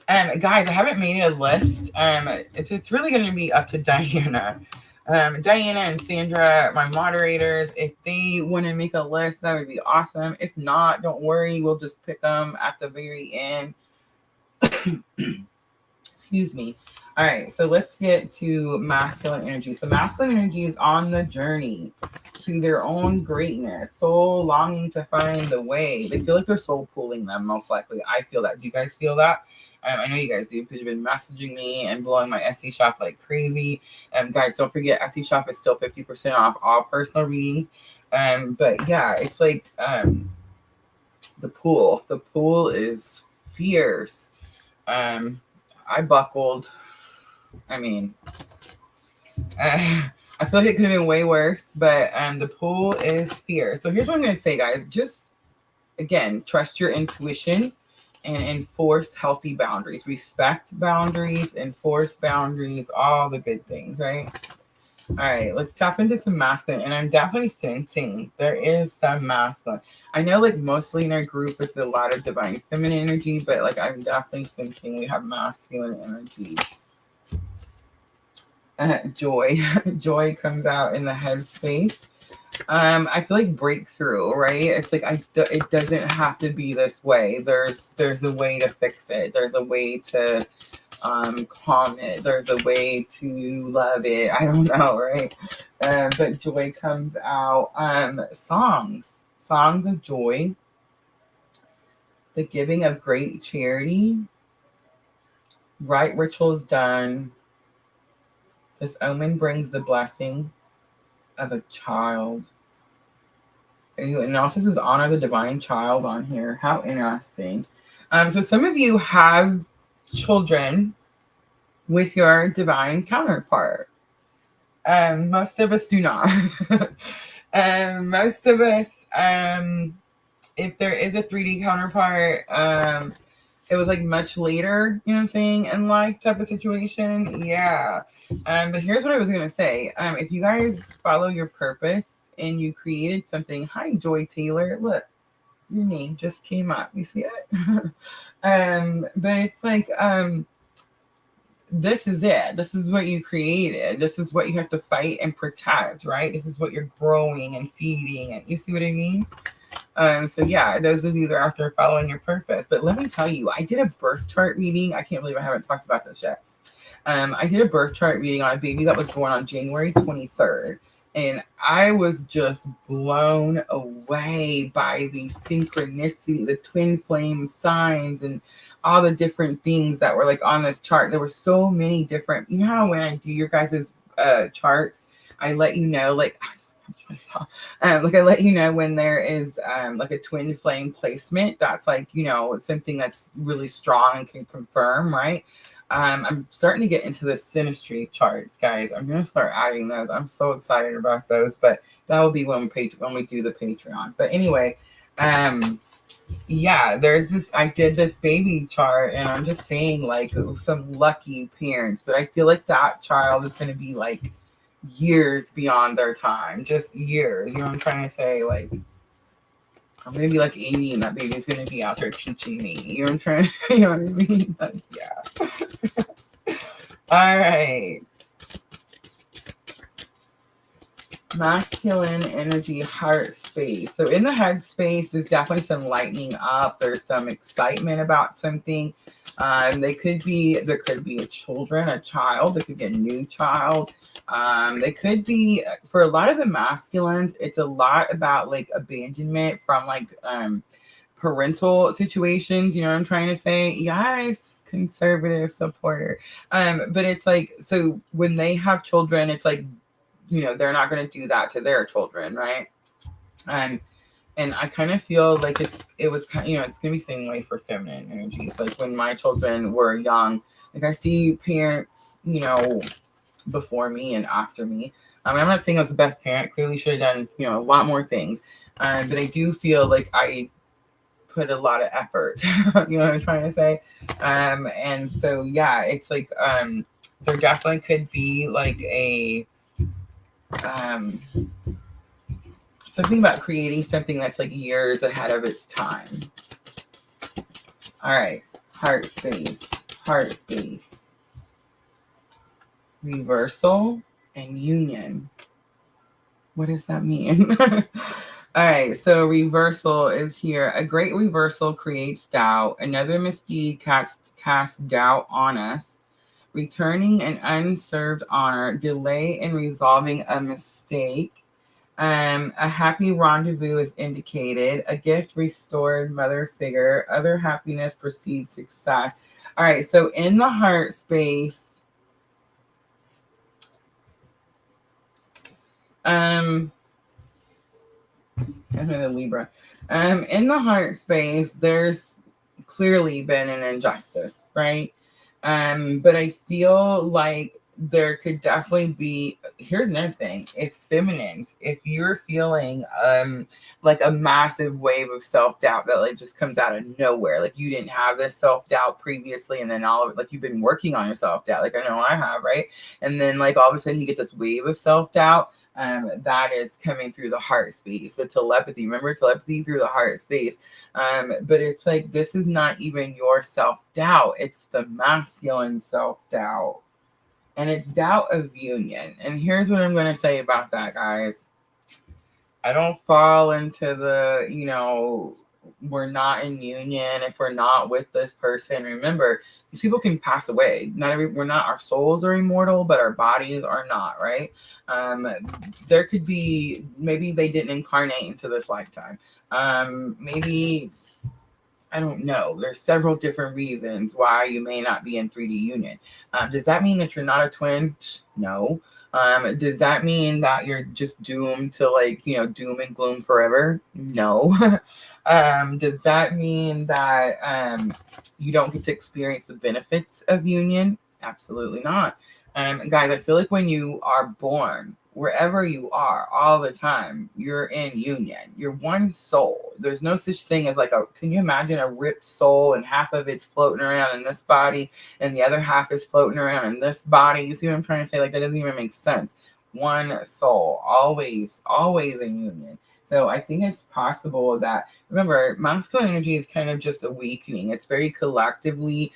Speaker 1: Guys, I haven't made a list. It's really going to be up to Diana. Diana and Sandra, my moderators, if they want to make a list, that would be awesome. If not, don't worry. We'll just pick them at the very end. Excuse me. All right, so let's get to masculine energy. So masculine energy is on the journey to their own greatness, soul longing to find the way. They feel like their soul pulling them, most likely. I feel that. Do you guys feel that? I know you guys do because you've been messaging me and blowing my Etsy shop like crazy. Guys, don't forget Etsy shop is still 50% off all personal readings. But yeah, it's like the pool. The pool is fierce. I buckled. I mean, I feel like it could have been way worse, but the pool is fierce. So here's what I'm going to say, guys. Just, again, trust your intuition and enforce healthy boundaries. Respect boundaries, enforce boundaries, all the good things, right? All right, let's tap into some masculine. And I'm definitely sensing there is some masculine. I know like mostly in our group, it's a lot of divine feminine energy, but like I'm definitely sensing we have masculine energy. Joy. Joy comes out in the headspace. I feel like breakthrough, right? It's like it doesn't have to be this way. There's a way to fix it. There's a way to calm it. There's a way to love it. I don't know, right? But joy comes out. Songs of joy, the giving of great charity, right rituals done. This omen brings the blessing of a child. And also says honor the divine child on here. How interesting. So some of you have children with your divine counterpart. Most of us do not. Most of us, if there is a 3D counterpart, it was like much later, you know what I'm saying, in life type of situation. Yeah. But here's what I was going to say. If you guys follow your purpose and you created something, hi, Joy Taylor, look, your name just came up. You see it? But it's like, this is it. This is what you created. This is what you have to fight and protect, right? This is what you're growing and feeding. And you see what I mean? So yeah, those of you that are out there following your purpose. But let me tell you, I did a birth chart reading. I can't believe I haven't talked about this yet. I did a birth chart reading on a baby that was born on January 23rd. And I was just blown away by the synchronicity, the twin flame signs, and all the different things that were like on this chart. There were so many different, you know how when I do your guys' charts, I let you know, like, like I let you know when there is like a twin flame placement. That's like, you know, something that's really strong and can confirm, right? I'm starting to get into the synastry charts, guys. I'm gonna start adding those. I'm so excited about those, but that will be when we do the Patreon. But anyway, yeah, there's this. I did this baby chart, and I'm just saying like some lucky parents, but I feel like that child is gonna be like years beyond their time, just years. You know what I'm trying to say? Like, I'm gonna be like 80, and that baby's gonna be out there teaching me. You know what I'm trying to, you know what I mean? Like, yeah. All right. Masculine energy, heart space. So in the head space, there's definitely some lightening up. There's some excitement about something. There could be a child. There could be a new child. They could be, for a lot of the masculines, it's a lot about like abandonment from like parental situations. You know what I'm trying to say? Yes, conservative supporter. But it's like, so when they have children, it's like, you know, they're not going to do that to their children, right? And I kind of feel like it was kind of, you know, it's going to be the same way for feminine energies. Like when my children were young, like I see parents, you know, before me and after me. I'm not saying I was the best parent. Clearly should have done, you know, a lot more things. But I do feel like I put a lot of effort. You know what I'm trying to say? And so, yeah, it's like there definitely could be like a something about creating something that's like years ahead of its time. All right, heart space, reversal and union. What does that mean? All right, so reversal is here. A great reversal creates doubt. Another misdeed casts doubt on us. Returning an unserved honor, delay in resolving a mistake. A happy rendezvous is indicated. A gift restored, mother figure. Other happiness precedes success. All right, so in the heart space, another Libra. In the heart space, there's clearly been an injustice, right? But I feel like there could definitely be, here's another thing. If you're feeling like a massive wave of self-doubt that like just comes out of nowhere, like you didn't have this self-doubt previously, and then all of it, like you've been working on your self-doubt, like I know I have, right? And then like all of a sudden you get this wave of self-doubt. That is coming through the heart space, the telepathy. Remember, telepathy through the heart space. But it's like, this is not even your self-doubt. It's the masculine self-doubt. And it's doubt of union. And here's what I'm going to say about that, guys. I don't fall into the, you know, we're not in union if we're not with this person. Remember, these people can pass away. Our souls are immortal, but our bodies are not, right? There could be, maybe they didn't incarnate into this lifetime. Maybe, I don't know. There's several different reasons why you may not be in 3D union. Does that mean that you're not a twin? No. Does that mean that you're just doomed to like, you know, doom and gloom forever? No. Does that mean that you don't get to experience the benefits of union? Absolutely not. Guys, I feel like when you are born, wherever you are, all the time, you're in union. You're one soul. There's no such thing as like can you imagine a ripped soul and half of it's floating around in this body and the other half is floating around in this body? You see what I'm trying to say? Like, that doesn't even make sense. One soul, always in union. So I think it's possible that, remember, masculine energy is kind of just awakening. It's very collectively,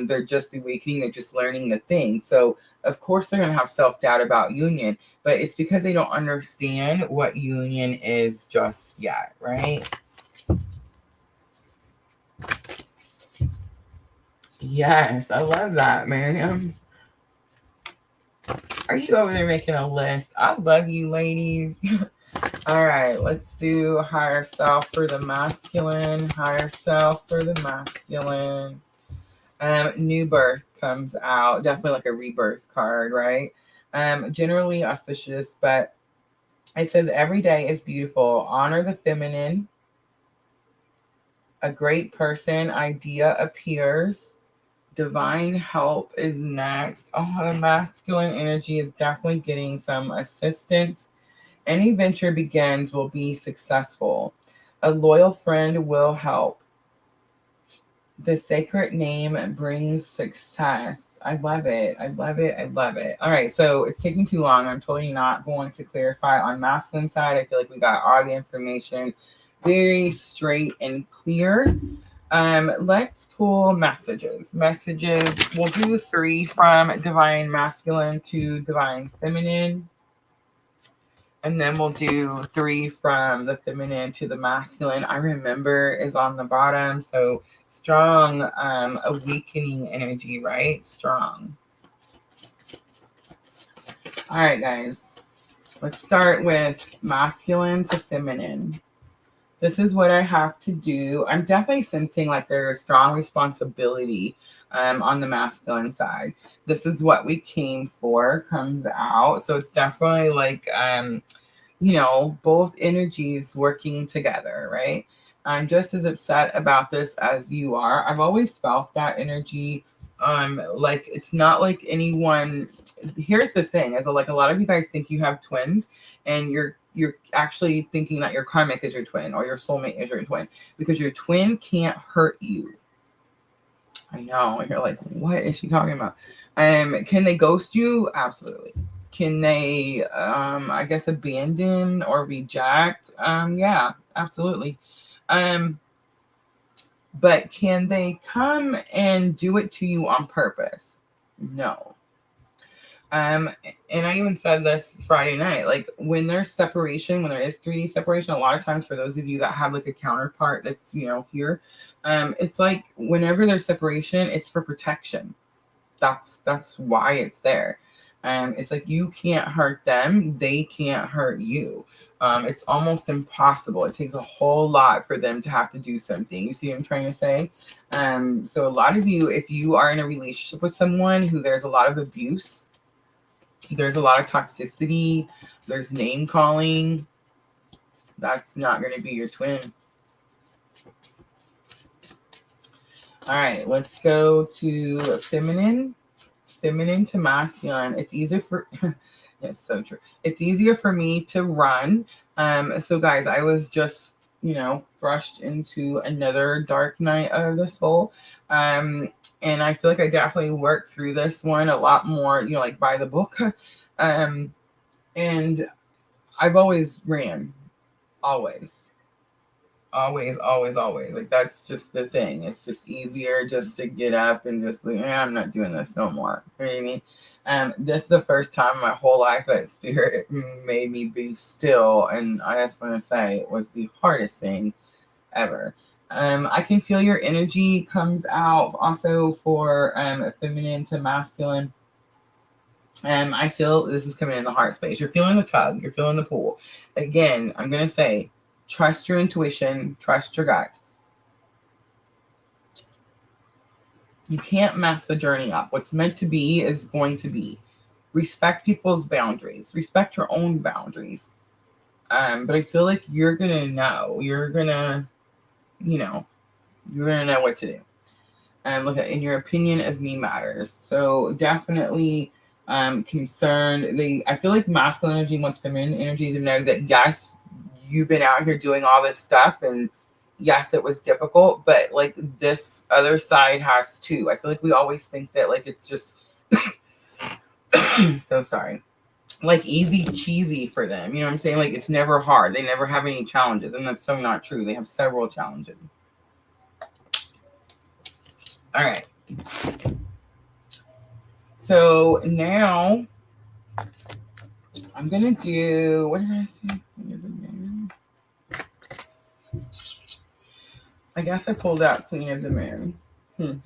Speaker 1: they're just awakening, they're just learning the thing. So of course they're going to have self-doubt about union, but it's because they don't understand what union is just yet, right? Yes, I love that, Miriam. Are you over there making a list? I love you, ladies. All right, let's do higher self for the masculine. Higher self for the masculine. New birth comes out. Definitely like a rebirth card, right? Generally auspicious, but it says every day is beautiful. Honor the feminine. A great person idea appears. Divine help is next. Oh, the masculine energy is definitely getting some assistance. Any venture begins will be successful. A loyal friend will help. The sacred name brings success. I love it. I love it. I love it. All right, so it's taking too long. I'm totally not going to clarify on masculine side. I feel like we got all the information very straight and clear. Let's pull messages. Messages. We'll do 3 from divine masculine to divine feminine. And then we'll do 3 from the feminine to the masculine. I remember is on the bottom. So strong awakening energy, right? Strong. All right, guys. Let's start with masculine to feminine. This is what I have to do. I'm definitely sensing like there's strong responsibility on the masculine side. This is what we came for comes out. So it's definitely like, both energies working together, right? I'm just as upset about this as you are. I've always felt that energy. Like it's not like anyone. Here's the thing: is like a lot of you guys think you have twins, and you're actually thinking that your karmic is your twin or your soulmate is your twin because your twin can't hurt you. I know. You're like, what is she talking about? Can they ghost you? Absolutely. Can they, I guess, abandon or reject? Yeah, absolutely. But can they come and do it to you on purpose? No. And I even said this Friday night, like when there's separation, when there is 3D separation, a lot of times for those of you that have like a counterpart that's, here, it's like whenever there's separation, it's for protection. That's why it's there. It's like you can't hurt them, they can't hurt you. It's almost impossible. It takes a whole lot for them to have to do something. You see what I'm trying to say? So a lot of you, if you are in a relationship with someone who there's a lot of abuse, there's a lot of toxicity, there's name calling, that's not going to be your twin. All right, let's go to feminine to masculine. It's easier for yes, so true. It's easier for me to run. So guys, I was just brushed into another dark night of the soul. And I feel like I definitely worked through this one a lot more, like by the book. And I've always ran. Always. Like that's just the thing. It's just easier just to get up and just like, I'm not doing this no more. You know what I mean? This is the first time in my whole life that spirit made me be still. And I just want to say it was the hardest thing ever. I can feel your energy comes out also for feminine to masculine. I feel this is coming in the heart space. You're feeling the tug. You're feeling the pull. Again, I'm going to say, trust your intuition. Trust your gut. You can't mess the journey up. What's meant to be is going to be. Respect people's boundaries. Respect your own boundaries. But I feel like you're going to know. You're going to know what to do. Look at, in your opinion of me matters. So definitely concerned. I feel like masculine energy wants feminine energy to know that yes, you've been out here doing all this stuff, and yes, it was difficult, but like this other side has too. I feel like we always think that like it's just so sorry. Like easy cheesy for them. You know what I'm saying? Like it's never hard. They never have any challenges, and that's so not true. They have several challenges. All right. So now I'm going to do, what did I say? I guess I pulled out Queen of the Moon.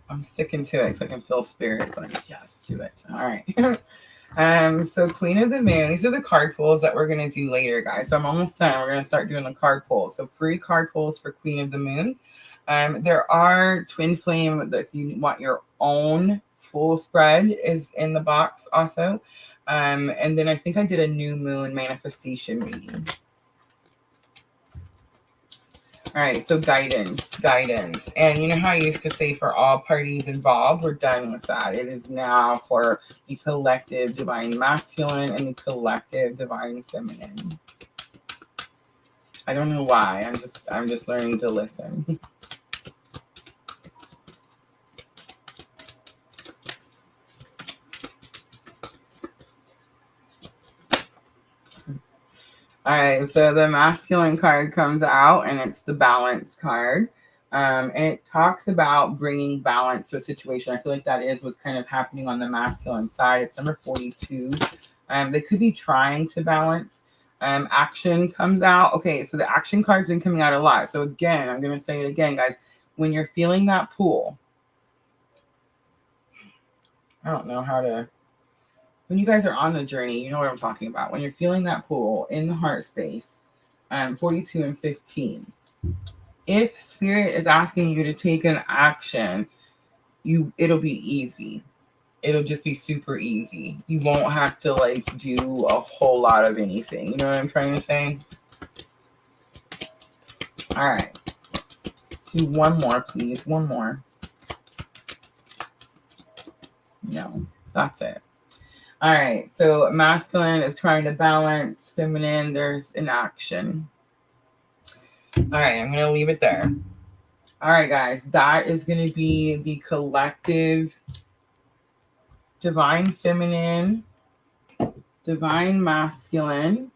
Speaker 1: I'm sticking to it so I can feel spirit. Like, yes, do it. All right. So Queen of the Moon. These are the card pulls that we're gonna do later, guys. So I'm almost done. We're gonna start doing the card pulls. So free card pulls for Queen of the Moon. There are twin flame that if you want your own full spread is in the box also. And then I think I did a new moon manifestation reading. All right, so guidance. And you know how I used to say for all parties involved, we're done with that. It is now for the collective divine masculine and the collective divine feminine. I don't know why. I'm just learning to listen. All right, so the masculine card comes out and it's the balance card. And it talks about bringing balance to a situation. I feel like that is what's kind of happening on the masculine side. It's number 42. They could be trying to balance. Action comes out. Okay, so the action card's been coming out a lot. So again, I'm going to say it again, guys. When you're feeling that pull, I don't know how to... When you guys are on the journey, you know what I'm talking about. When you're feeling that pull in the heart space, 42 and 15. If spirit is asking you to take an action, it'll be easy. It'll just be super easy. You won't have to like do a whole lot of anything. You know what I'm trying to say? All right. Let's do one more, please. One more. No, that's it. All right, so masculine is trying to balance, feminine, there's an action. All right, I'm going to leave it there. All right, guys, that is going to be the collective divine feminine, divine masculine.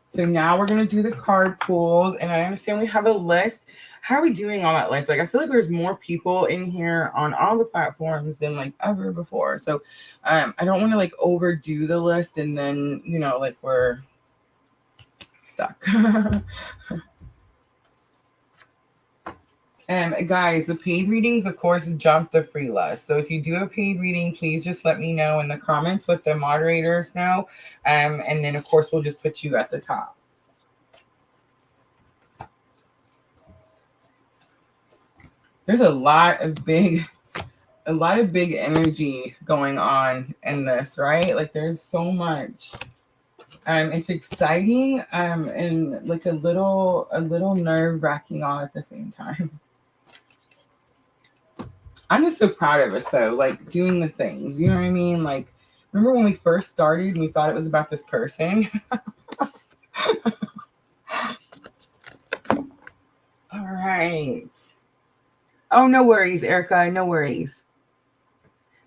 Speaker 1: So now we're going to do the card pulls, and I understand we have a list. How are we doing on that list? Like, I feel like there's more people in here on all the platforms than like ever before. So I don't want to like overdo the list and then, you know, like we're stuck. Guys, the paid readings, of course, jump the free list. So if you do a paid reading, please just let me know in the comments, let the moderators know. And then, of course, we'll just put you at the top. There's a lot of big energy going on in this, right? Like there's so much. It's exciting and like a little nerve-wracking all at the same time. I'm just so proud of us though, like doing the things. You know what I mean? Like, remember when we first started and we thought it was about this person? All right. Oh, no worries, Erica. No worries.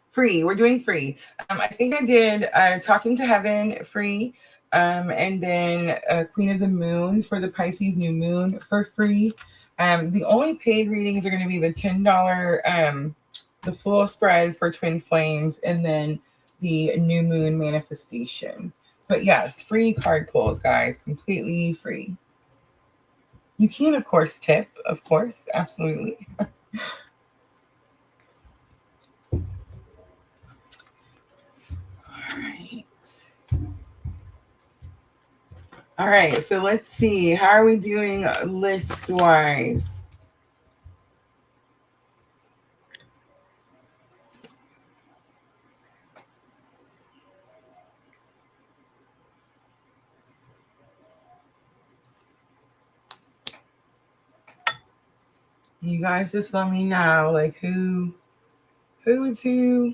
Speaker 1: Free. We're doing free. I think I did Talking to Heaven free. And then Queen of the Moon for the Pisces new moon for free. The only paid readings are going to be the $10 the full spread for twin flames and then the new moon manifestation. But yes, free card pulls, guys, completely free. You can, of course, tip, of course, absolutely. All right, so let's see. How are we doing list-wise? You guys just let me know, like, who is who?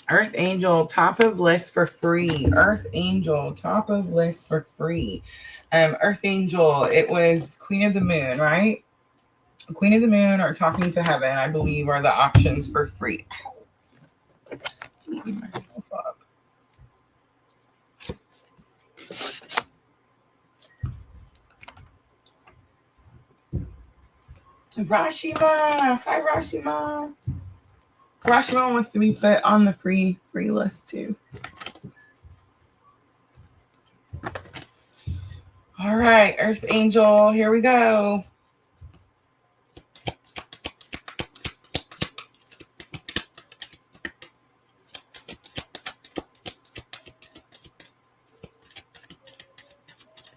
Speaker 1: Earth Angel, top of list for free. Earth Angel, top of list for free. Earth Angel, it was Queen of the Moon, right? Queen of the Moon or Talking to Heaven, I believe, are the options for free. I'm just beating myself up. Rashima. Hi, Rashima. Rashima wants to be put on the free list too. All right, Earth Angel, here we go.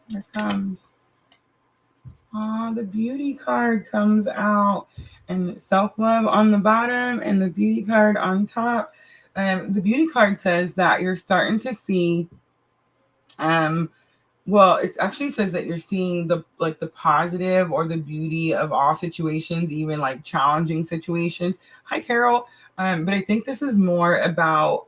Speaker 1: Here comes. Oh, the beauty card comes out, and self-love on the bottom and the beauty card on top. The beauty card says that you're starting to see, well, it actually says that you're seeing the positive or the beauty of all situations, even like challenging situations. Hi, Carol. But I think this is more about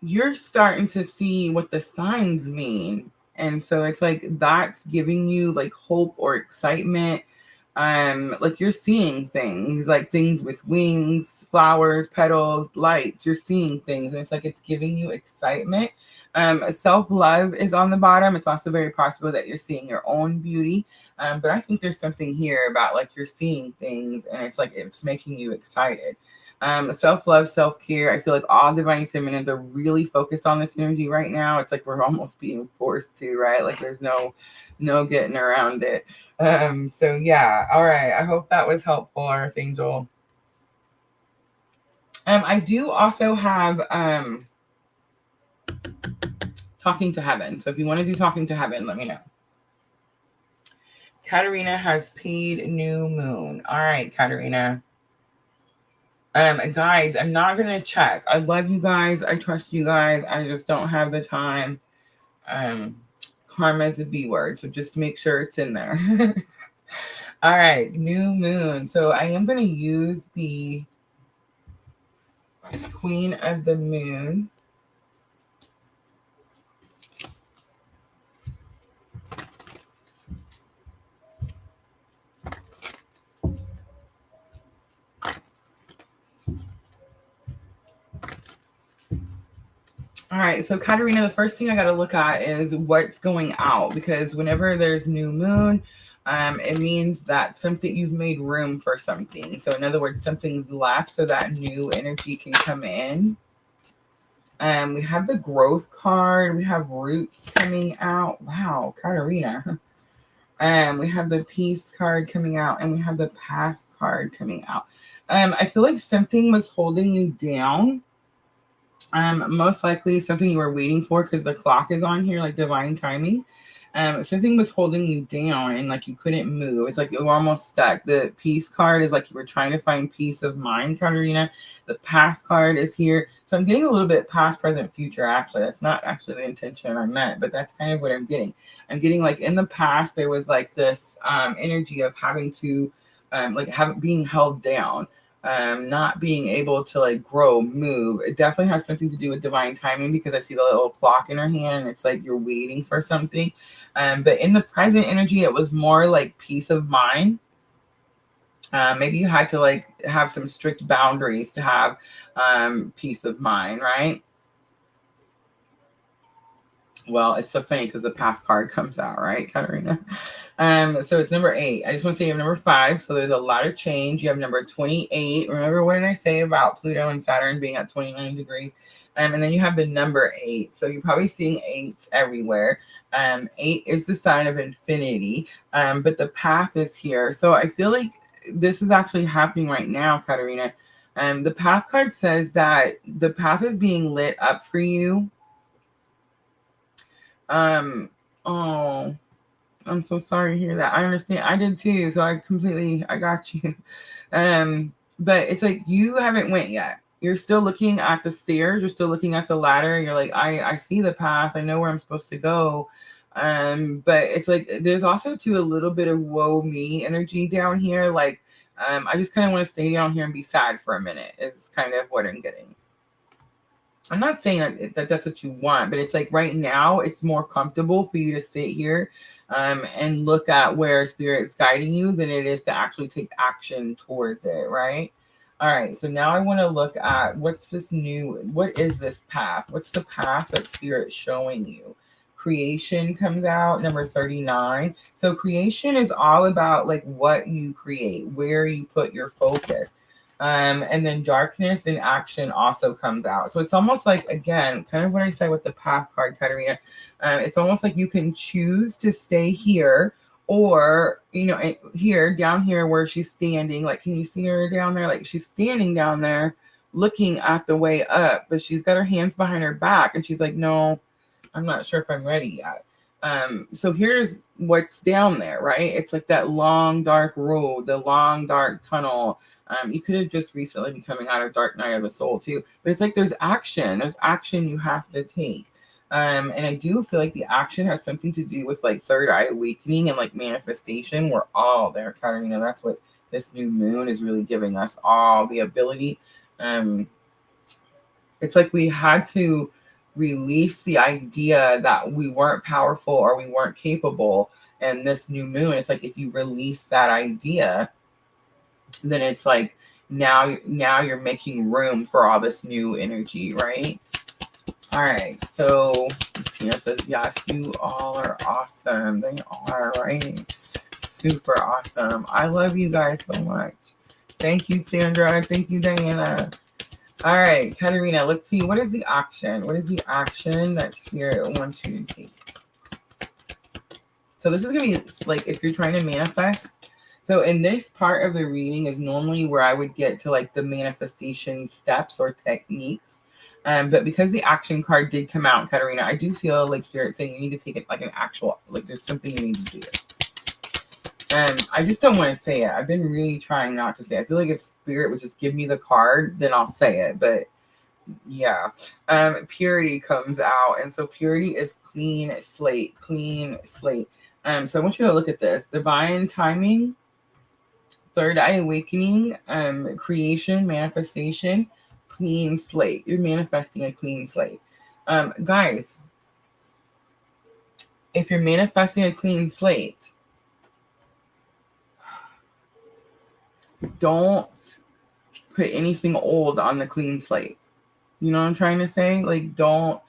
Speaker 1: you're starting to see what the signs mean. And so it's like that's giving you like hope or excitement. Like you're seeing things, like things with wings, flowers, petals, lights. You're seeing things, and it's like it's giving you excitement. Self-love is on the bottom. It's also very possible that you're seeing your own beauty. But I think there's something here about like you're seeing things and it's like it's making you excited. Self-love, self-care. I feel like all divine feminines are really focused on this energy right now. It's like we're almost being forced to, right? Like there's no getting around it. So yeah, all right. I hope that was helpful, Earth Angel. I do also have Talking to Heaven. So if you want to do Talking to Heaven, let me know. Katarina has paid new moon. All right, Katarina. Guys, I'm not gonna check. I love you guys. I trust you guys. I just don't have the time. Karma is a B word, so just make sure it's in there. All right, new moon. So I am gonna use the Queen of the Moon. All right, so Katarina, the first thing I got to look at is what's going out, because whenever there's new moon, it means that something you've made room for something. So in other words, something's left so that new energy can come in. We have the growth card. We have roots coming out. Wow, Katarina. We have the peace card coming out, and we have the path card coming out. I feel like something was holding you down. Most likely something you were waiting for because the clock is on here, like divine timing. Something was holding you down and like you couldn't move. It's like you were almost stuck. The peace card is like you were trying to find peace of mind, Katarina. The path card is here. So I'm getting a little bit past, present, future, actually. That's not actually the intention I meant, but that's kind of what I'm getting. I'm getting like in the past, there was like this energy of having to being held down. Not being able to like grow, move. It definitely has something to do with divine timing because I see the little clock in her hand and it's like you're waiting for something. But in the present energy, it was more like peace of mind. Maybe you had to like have some strict boundaries to have peace of mind, right? Well, it's so funny because the path card comes out, right, Katarina? So it's number 8. I just want to say you have number 5. So there's a lot of change. You have number 28. Remember what did I say about Pluto and Saturn being at 29 degrees? And then you have the number 8. So you're probably seeing 8s everywhere. 8 is the sign of infinity. But the path is here. So I feel like this is actually happening right now, Katarina. The path card says that the path is being lit up for you. Oh, I'm so sorry to hear that. I understand. I did too. So I got you. But it's like you haven't went yet. You're still looking at the stairs. You're still looking at the ladder. You're like, I see the path. I know where I'm supposed to go. But it's like there's also too a little bit of woe me energy down here. Like, I just kind of want to stay down here and be sad for a minute. Is kind of what I'm getting. I'm not saying that that's what you want, but it's like right now it's more comfortable for you to sit here and look at where spirit's guiding you than it is to actually take action towards it, right? All right, so now I want to look at what is this path? What's the path that spirit's showing you? Creation comes out, number 39. So creation is all about like what you create, where you put your focus. And then darkness in action also comes out. So it's almost like, again, kind of what I said with the path card, Katarina. It's almost like you can choose to stay here, or, you know, here, down here where she's standing. Like, can you see her down there? Like, she's standing down there looking at the way up, but she's got her hands behind her back and she's like, no, I'm not sure if I'm ready yet. So here's what's down there, right? It's like that long, dark road, the long, dark tunnel. You could have just recently been coming out of Dark Night of the Soul too, but it's like there's action you have to take. And I do feel like the action has something to do with like third eye awakening and like manifestation. We're all there, Katarina. That's what this new moon is really giving us all the ability. It's like we had to release the idea that we weren't powerful or we weren't capable. And this new moon, it's like if you release that idea, then it's like now you're making room for all this new energy, right? All right, so Tina says, yes, you all are awesome. They are, right? Super awesome. I love you guys so much. Thank you, Sandra. Thank you, Diana. All right, Katarina, let's see. What is the action? What is the action that Spirit wants you to take? So this is going to be like if you're trying to manifest. So in this part of the reading is normally where I would get to like the manifestation steps or techniques. But because the action card did come out, Katarina, I do feel like Spirit saying you need to take it like an actual, like there's something you need to do. I just don't want to say it. I've been really trying not to say it. I feel like if Spirit would just give me the card, then I'll say it. But yeah, purity comes out. And so purity is clean slate, clean slate. So I want you to look at this. Divine timing, third eye awakening, creation, manifestation, clean slate. You're manifesting a clean slate. Guys, if you're manifesting a clean slate, don't put anything old on the clean slate. You know what I'm trying to say? Like, don't,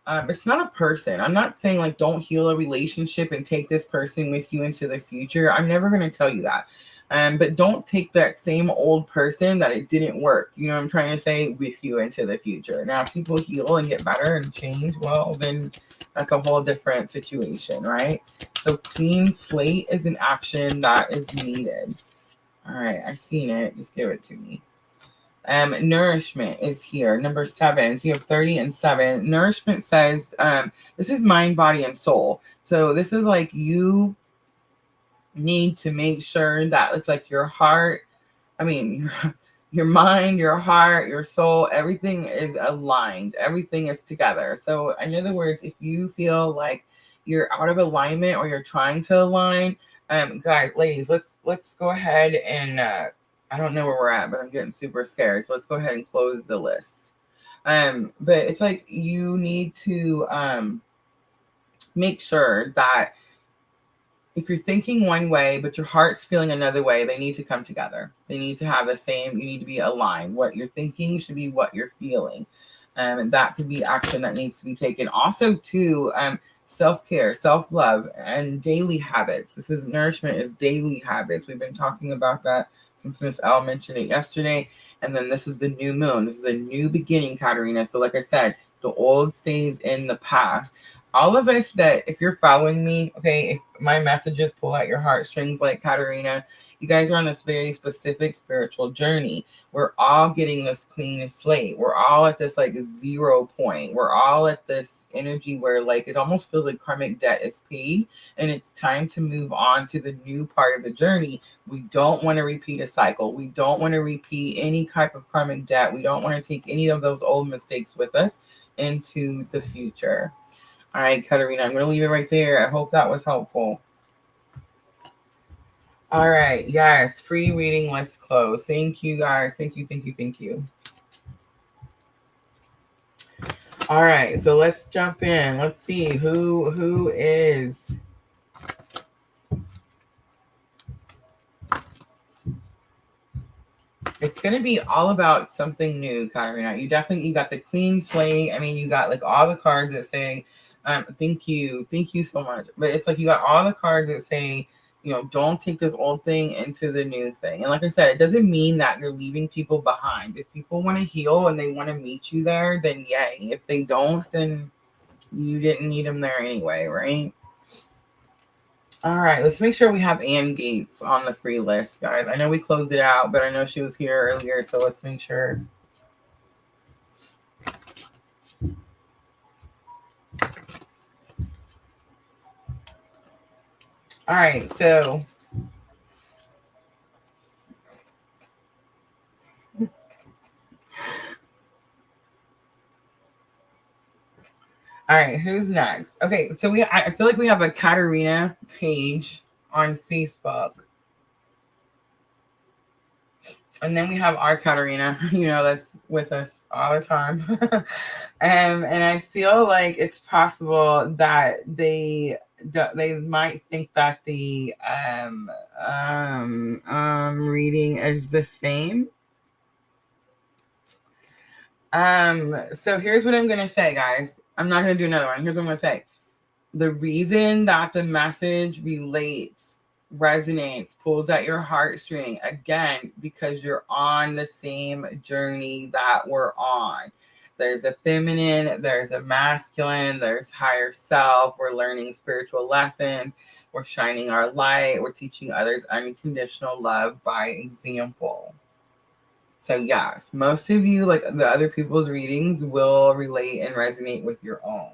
Speaker 1: it's not a person. I'm not saying like, don't heal a relationship and take this person with you into the future. I'm never going to tell you that. But don't take that same old person that it didn't work, you know what I'm trying to say, with you into the future. Now, if people heal and get better and change, well, then that's a whole different situation, right? So clean slate is an action that is needed. All right, I've seen it. Just give it to me. Nourishment is here, number 7. So you have 30 and 7. Nourishment says, this is mind, body, and soul. So this is like you need to make sure that it's like your heart, your mind, your heart, your soul, everything is aligned. Everything is together. So in other words, if you feel like you're out of alignment or you're trying to align, guys, ladies, let's go ahead and I don't know where we're at, but I'm getting super scared. So let's go ahead and close the list. But it's like you need to make sure that if you're thinking one way, but your heart's feeling another way, they need to come together. They need to have the same, you need to be aligned. What you're thinking should be what you're feeling. And that could be action that needs to be taken. Also, too, self-care, self-love, and daily habits. This is nourishment is daily habits. We've been talking about that since Miss L mentioned it yesterday. And then this is the new moon. This is a new beginning, Katarina. So like I said, the old stays in the past. All of us that, if you're following me, okay, if my messages pull at your heartstrings like Katarina, you guys are on this very specific spiritual journey. We're all getting this clean slate. We're all at this like 0 point. We're all at this energy where like it almost feels like karmic debt is paid and it's time to move on to the new part of the journey. We don't want to repeat a cycle. We don't want to repeat any type of karmic debt. We don't want to take any of those old mistakes with us into the future. All right, Katarina, I'm going to leave it right there. I hope that was helpful. All right. Yes. Free reading list closed. Thank you, guys. Thank you. Thank you. Thank you. All right. So let's jump in. Let's see who is. It's going to be all about something new, Katarina. You got the clean slate. I mean, you got like all the cards that say, thank you so much. But it's like you got all the cards that say, don't take this old thing into the new thing. And like I said, it doesn't mean that you're leaving people behind. If people want to heal and they want to meet you there, then yay. If they don't, then you didn't need them there anyway, right? All right, let's make sure we have Ann Gates on the free list, guys. I know we closed it out, but I know she was here earlier, so let's make sure. All right, so all right, who's next? Okay, so I feel like we have a Katarina page on Facebook. And then we have our Katarina, that's with us all the time. And I feel like it's possible that they might think that the reading is the same. So here's what I'm gonna say, guys. I'm not gonna do another one. Here's what I'm gonna say. The reason that the message resonates, pulls at your heartstring, again, because you're on the same journey that we're on. There's a feminine, there's a masculine, there's higher self. We're learning spiritual lessons. We're shining our light. We're teaching others unconditional love by example. So yes, most of you, like the other people's readings, will relate and resonate with your own.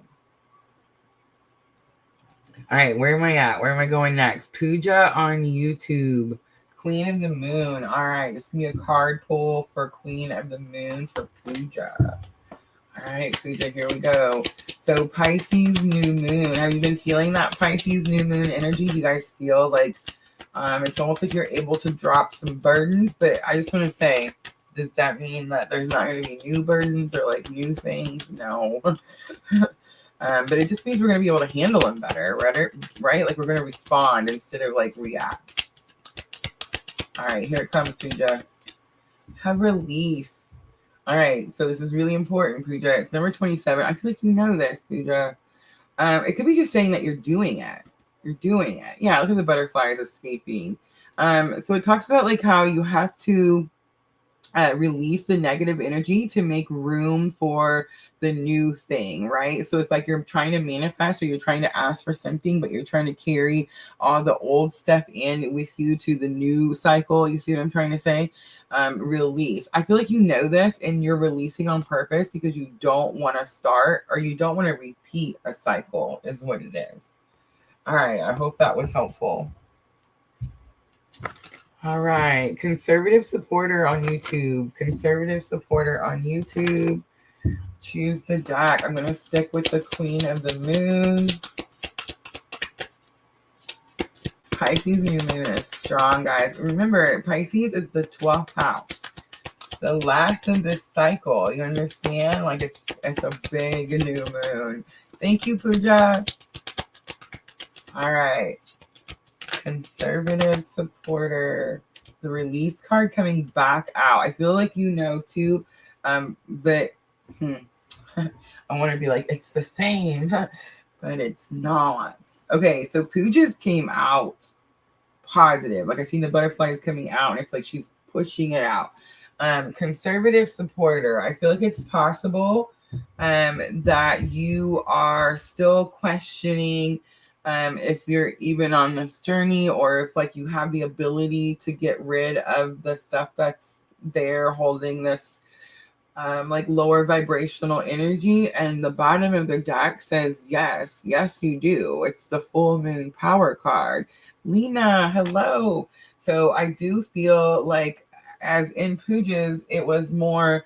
Speaker 1: All right, where am I at? Where am I going next? Pooja on YouTube. Queen of the Moon. All right, just give me a card pull for Queen of the Moon for Pooja. All right, Pooja, here we go. So Pisces new moon. Have you been feeling that Pisces new moon energy? Do you guys feel like it's almost like you're able to drop some burdens? But I just want to say, does that mean that there's not going to be new burdens or like new things? No. But it just means we're going to be able to handle them better, right? Like we're going to respond instead of like react. All right, here it comes, Pooja. Have release. All right, so this is really important, Pooja. It's number 27. I feel like you know this, Pooja. It could be just saying that you're doing it. You're doing it. Yeah, look at the butterflies escaping. So it talks about like how you have to release the negative energy to make room for the new thing, right? So it's like you're trying to manifest or you're trying to ask for something, but you're trying to carry all the old stuff in with you to the new cycle. You see what I'm trying to say? Release. I feel like you know this and you're releasing on purpose because you don't want to start or you don't want to repeat a cycle is what it is. All right, I hope that was helpful. All right, conservative supporter on YouTube. Conservative supporter on YouTube. Choose the deck. I'm going to stick with the Queen of the Moon. Pisces new moon is strong, guys. Remember, Pisces is the 12th house. The last of this cycle. You understand? Like it's a big new moon. Thank you, Pooja. All right. Conservative supporter. The release card coming back out. I feel like you know too, but I want to be like it's the same, but it's not. Okay, so Pooja's came out positive. Like I seen the butterflies coming out, and it's like she's pushing it out. Conservative supporter. I feel like it's possible that you are still questioning if you're even on this journey or if like you have the ability to get rid of the stuff that's there holding this like lower vibrational energy. And the bottom of the deck says yes you do. It's the full moon power card. Lena, hello. So I do feel like as in Pooja's, it was more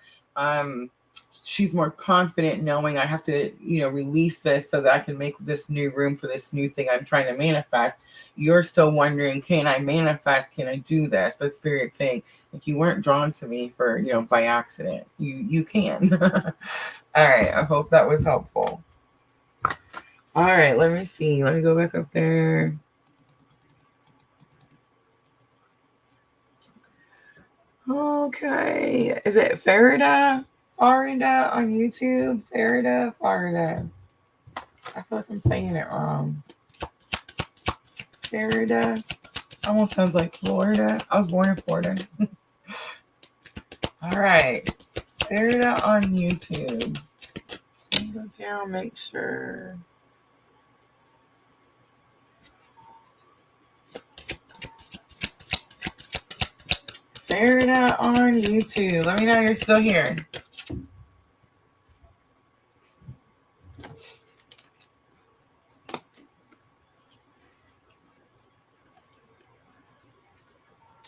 Speaker 1: she's more confident knowing I have to, release this so that I can make this new room for this new thing I'm trying to manifest. You're still wondering, can I manifest? Can I do this? But Spirit's saying, like, you weren't drawn to me for, by accident. You can. All right. I hope that was helpful. All right. Let me see. Let me go back up there. Okay. Is it Farida on YouTube? Farida. I feel like I'm saying it wrong. Farida. Almost sounds like Florida. I was born in Florida. All right. Florida on YouTube. Go down, make sure. Florida on YouTube. Let me know you're still here.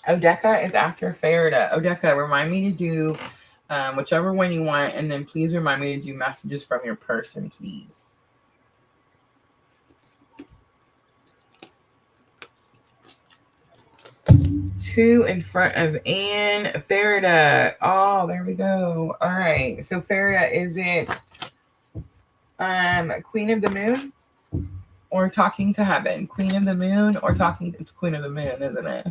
Speaker 1: Odeka is after Farida. Odeka, remind me to do whichever one you want, and then please remind me to do messages from your person, please. 2 in front of Anne. Farida. Oh, there we go. All right. So Farida, is it Queen of the Moon or Talking to Heaven? Queen of the Moon or Talking? It's Queen of the Moon, isn't it?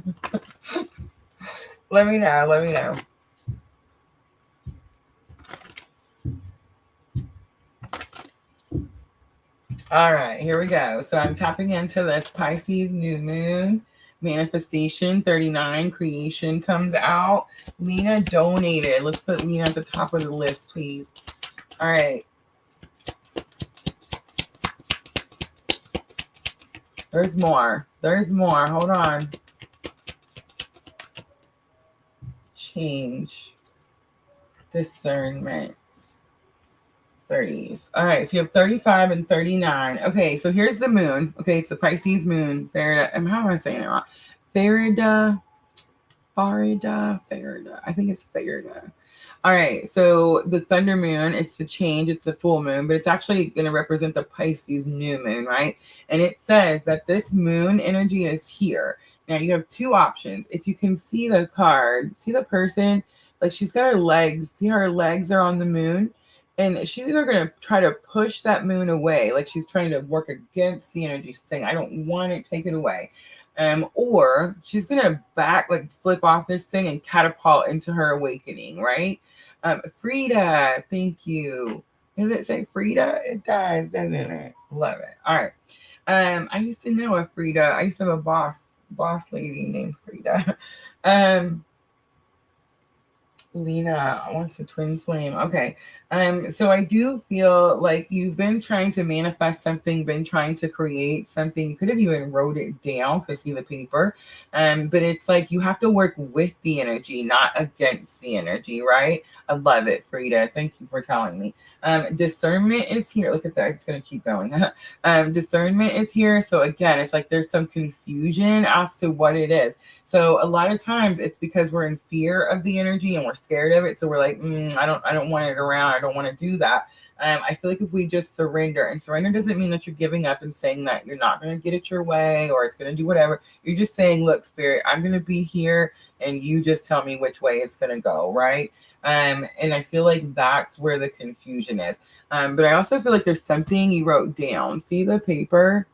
Speaker 1: Let me know. Let me know. All right, here we go. So I'm tapping into this Pisces new moon. Manifestation 39, creation comes out. Lena donated. Let's put Lena at the top of the list, please. All right. There's more. There's more. Hold on. Change. Discernment. 30s. All right, so you have 35 and 39. Okay, so here's the moon. Okay, it's the Pisces moon. Farida. How am I saying it wrong? Farida. I think it's Farida. All right, so the thunder moon, it's the change, it's the full moon, but it's actually going to represent the Pisces new moon, right? And it says that this moon energy is here. Now you have two options. If you can see the card, see the person, like she's got her legs, see how her legs are on the moon? And she's either going to try to push that moon away, like she's trying to work against the energy, saying, I don't want it, take it away. Or she's going to flip off this thing and catapult into her awakening, right? Frida, thank you. Does it say Frida? It does, doesn't it? Love it. All right. I used to know a Frida. I used to have a boss lady named Frida. Lena wants a twin flame. Okay. So I do feel like you've been trying to manifest something, been trying to create something. You could have even wrote it down because see the paper. But it's like you have to work with the energy, not against the energy, right? I love it, Frida. Thank you for telling me. Discernment is here. Look at that. It's gonna keep going. Discernment is here. So again, it's like there's some confusion as to what it is. So a lot of times it's because we're in fear of the energy and we're scared of it. So we're like, I don't want it around. I don't want to do that. I feel like if we just surrender, and surrender doesn't mean that you're giving up and saying that you're not going to get it your way or it's going to do whatever. You're just saying, look, Spirit, I'm going to be here and you just tell me which way it's going to go, right? And I feel like that's where the confusion is. But I also feel like there's something you wrote down. See the paper?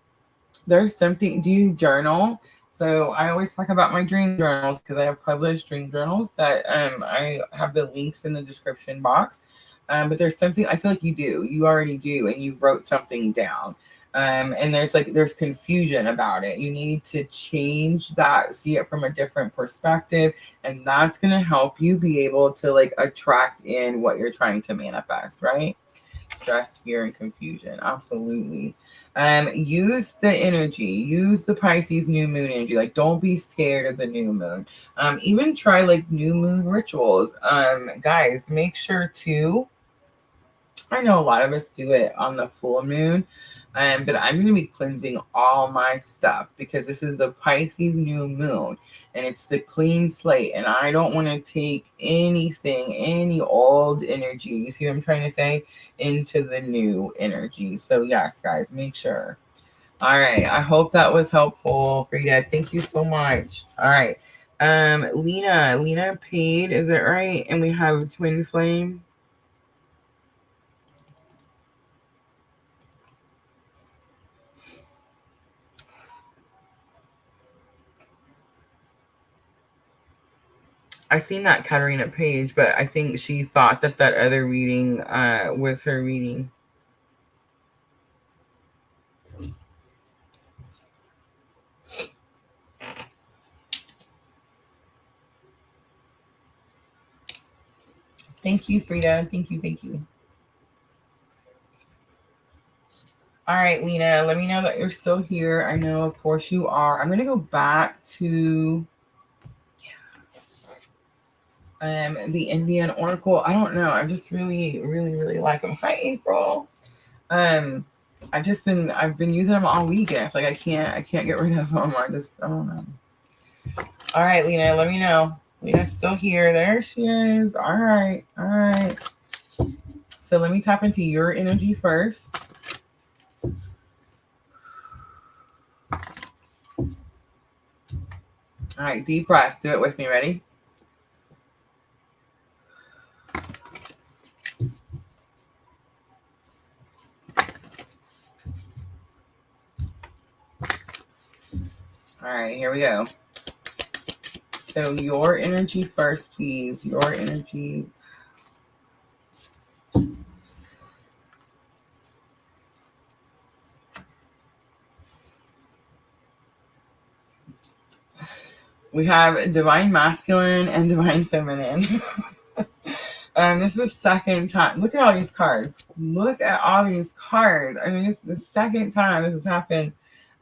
Speaker 1: There's something. Do you journal? So I always talk about my dream journals because I have published dream journals that I have the links in the description box. But there's something I feel like you do. You already do, and you wrote something down. And there's confusion about it. You need to change that, see it from a different perspective, and that's going to help you be able to attract in what you're trying to manifest, right? Stress, fear, and confusion. Absolutely. Use the energy. Use the Pisces new moon energy. Don't be scared of the new moon. Even try new moon rituals. Guys, make sure to. I know a lot of us do it on the full moon. But I'm going to be cleansing all my stuff because this is the Pisces new moon and it's the clean slate. And I don't want to take any old energy, you see what I'm trying to say, into the new energy. So yes, guys, make sure. All right. I hope that was helpful, Frida. Thank you so much. All right. Lena paid, is it right? And we have twin flame. I seen that Katarina page, but I think she thought that other reading was her reading. Thank you, Frida. Thank you. Thank you. All right, Lena, let me know that you're still here. I know, of course, you are. I'm going to go back to the Indian Oracle. I don't know. I just really, really, really like them. Hi, April. Um, I've been using them all week, and it's like I can't get rid of them. I don't know. All right, Lena, let me know. Lena's still here. There she is. All right, all right. So let me tap into your energy first. All right, deep breaths. Do it with me. Ready? All right, here we go. So your energy first, please. Your energy. We have divine masculine and divine feminine. This is the second time. Look at all these cards. Look at all these cards. I mean, it's the second time this has happened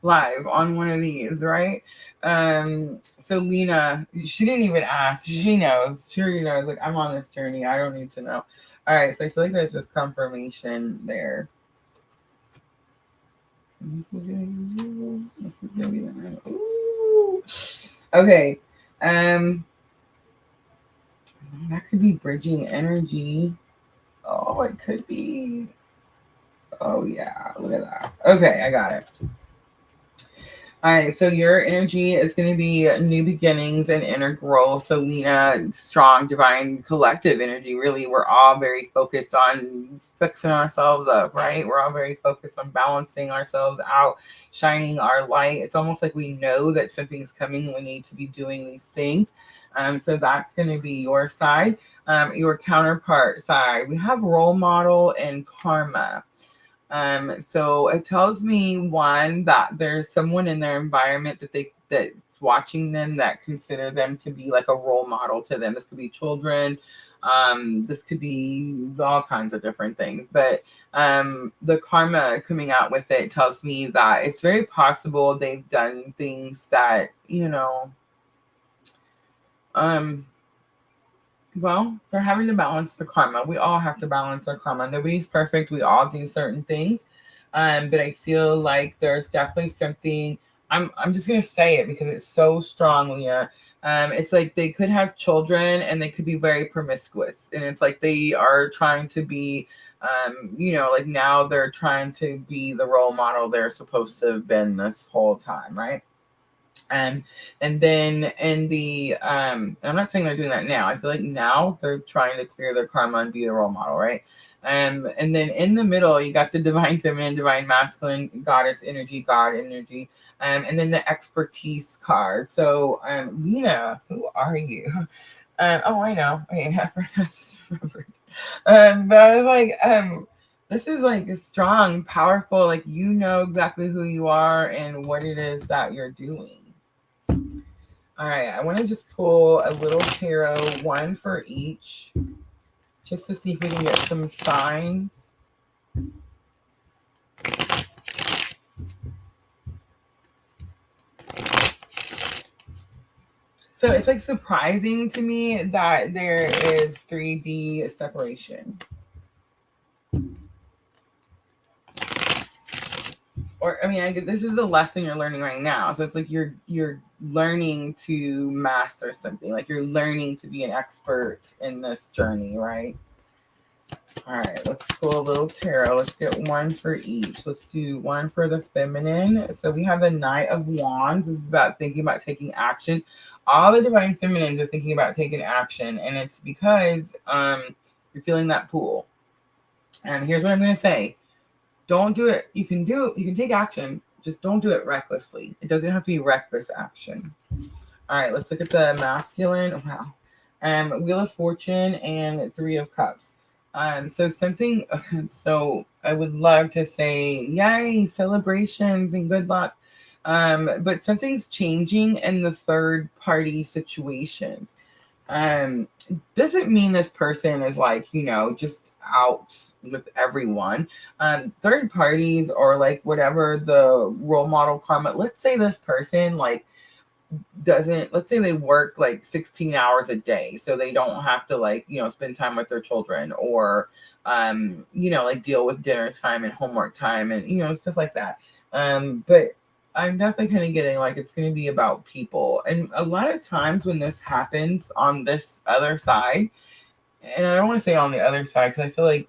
Speaker 1: live on one of these, right? So Lena, she didn't even ask. She knows. She already knows. Like, I'm on this journey. I don't need to know. All right. So I feel like there's just confirmation there. This is gonna be. This is gonna be. Ooh. Okay. That could be bridging energy. Oh, it could be. Oh, yeah. Look at that. Okay, I got it. All right, so your energy is going to be new beginnings and inner growth. So Lena, strong, divine, collective energy. Really, we're all very focused on fixing ourselves up, right? We're all very focused on balancing ourselves out, shining our light. It's almost like we know that something's coming and we need to be doing these things. So that's going to be your side. Your counterpart side, we have role model and karma. So it tells me, one, that there's someone in their environment that's watching them that consider them to be like a role model to them. This could be children. This could be all kinds of different things. But the karma coming out with it tells me that it's very possible they've done things that, well, they're having to balance the karma. We all have to balance our karma. Nobody's perfect. We all do certain things. But I feel like there's definitely something. I'm just gonna say it because it's so strong, Leah. It's like they could have children and they could be very promiscuous. And it's like they are trying to be like now they're trying to be the role model they're supposed to have been this whole time, right? And then in the I'm not saying they're doing that now. I feel like now they're trying to clear their karma and be a role model, right? And then in the middle you got the divine feminine, divine masculine, goddess energy, God energy, and then the expertise card. So Lena, who are you? Oh, I know. I just remembered. But I was like, this is like a strong, powerful, like you know exactly who you are and what it is that you're doing. All right, I want to just pull a little tarot, one for each, just to see if we can get some signs. So it's like surprising to me that there is 3D separation. Or I mean, this is the lesson you're learning right now. So it's like you're learning to master something. Like you're learning to be an expert in this journey, right? All right, let's pull a little tarot. Let's get one for each. Let's do one for the feminine. So we have the Knight of Wands. This is about thinking about taking action. All the divine feminines are thinking about taking action, and it's because you're feeling that pull. And here's what I'm going to say. Don't do it. You can take action. Just don't do it recklessly. It doesn't have to be reckless action. All right, let's look at the masculine. Wow. Wheel of Fortune and Three of Cups. So I would love to say, yay, celebrations and good luck. But something's changing in the third party situations. Doesn't mean this person is like, just out with everyone. Third parties or like whatever the role model karma, let's say this person like doesn't, let's say they work like 16 hours a day so they don't have to like spend time with their children, or like deal with dinner time and homework time and stuff like that. But I'm definitely kind of getting like it's going to be about people. And a lot of times when this happens on this other side, and I don't want to say on the other side because I feel like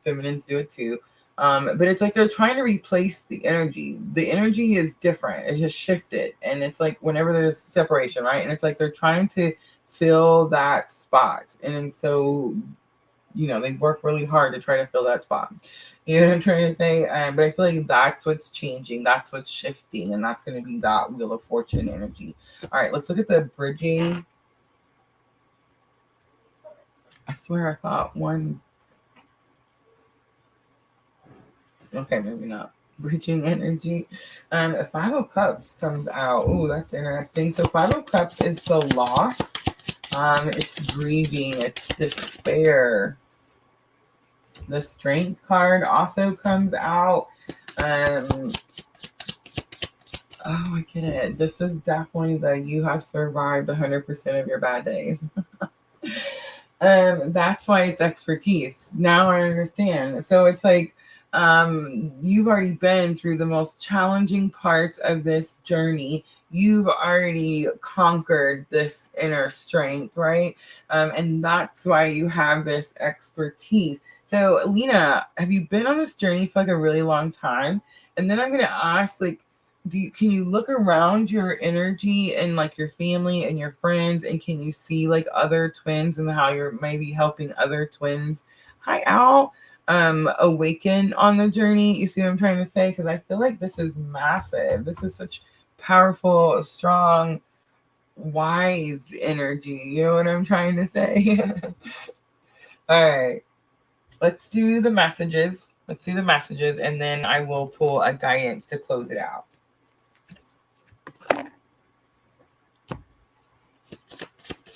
Speaker 1: feminines do it too. But it's like they're trying to replace the energy. The energy is different. It has shifted. And it's like whenever there's separation, right? And it's like they're trying to fill that spot. And then so, they work really hard to try to fill that spot. You know what I'm trying to say? But I feel like that's what's changing. That's what's shifting. And that's going to be that Wheel of Fortune energy. All right, let's look at the bridging. I swear I thought one. Okay, maybe not. Bridging energy. Five of Cups comes out. Oh, that's interesting. So Five of Cups is the loss. It's grieving. It's despair. The Strength card also comes out. Oh, I get it. This is definitely the you have survived 100% of your bad days. That's why it's expertise. Now I understand. So it's like you've already been through the most challenging parts of this journey. You've already conquered this inner strength, right? And that's why you have this expertise. So, Lena, have you been on this journey for like a really long time? And then I'm going to ask, like, can you look around your energy and like your family and your friends, and can you see like other twins and how you're maybe helping other twins out awaken on the journey? You see what I'm trying to say? Because I feel like this is massive. This is such powerful, strong, wise energy. You know what I'm trying to say? All right, let's do the messages. And then I will pull a guidance to close it out.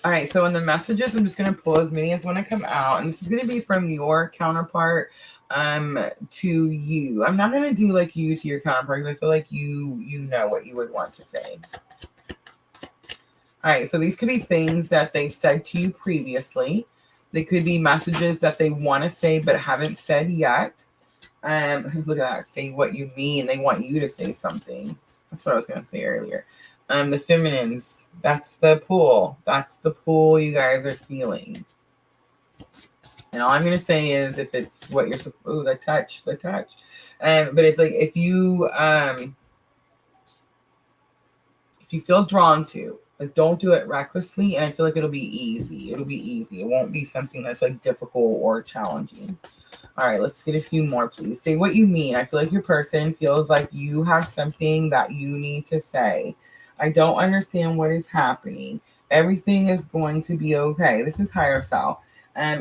Speaker 1: All right, so in the messages, I'm just going to pull as many as want to come out. And this is going to be from your counterpart to you. I'm not going to do like you to your counterpart because I feel like you know what you would want to say. All right, so these could be things that they said to you previously. They could be messages that they want to say but haven't said yet. Look at that. Say what you mean. They want you to say something. That's what I was going to say earlier. The feminines, that's the pull. That's the pull you guys are feeling. And all I'm going to say is if it's what you're supposed, oh, the touch. But it's like if you feel drawn to, like don't do it recklessly. And I feel like it'll be easy. It won't be something that's like difficult or challenging. All right, let's get a few more, please. Say what you mean. I feel like your person feels like you have something that you need to say. I don't understand what is happening. Everything is going to be okay. This is higher self.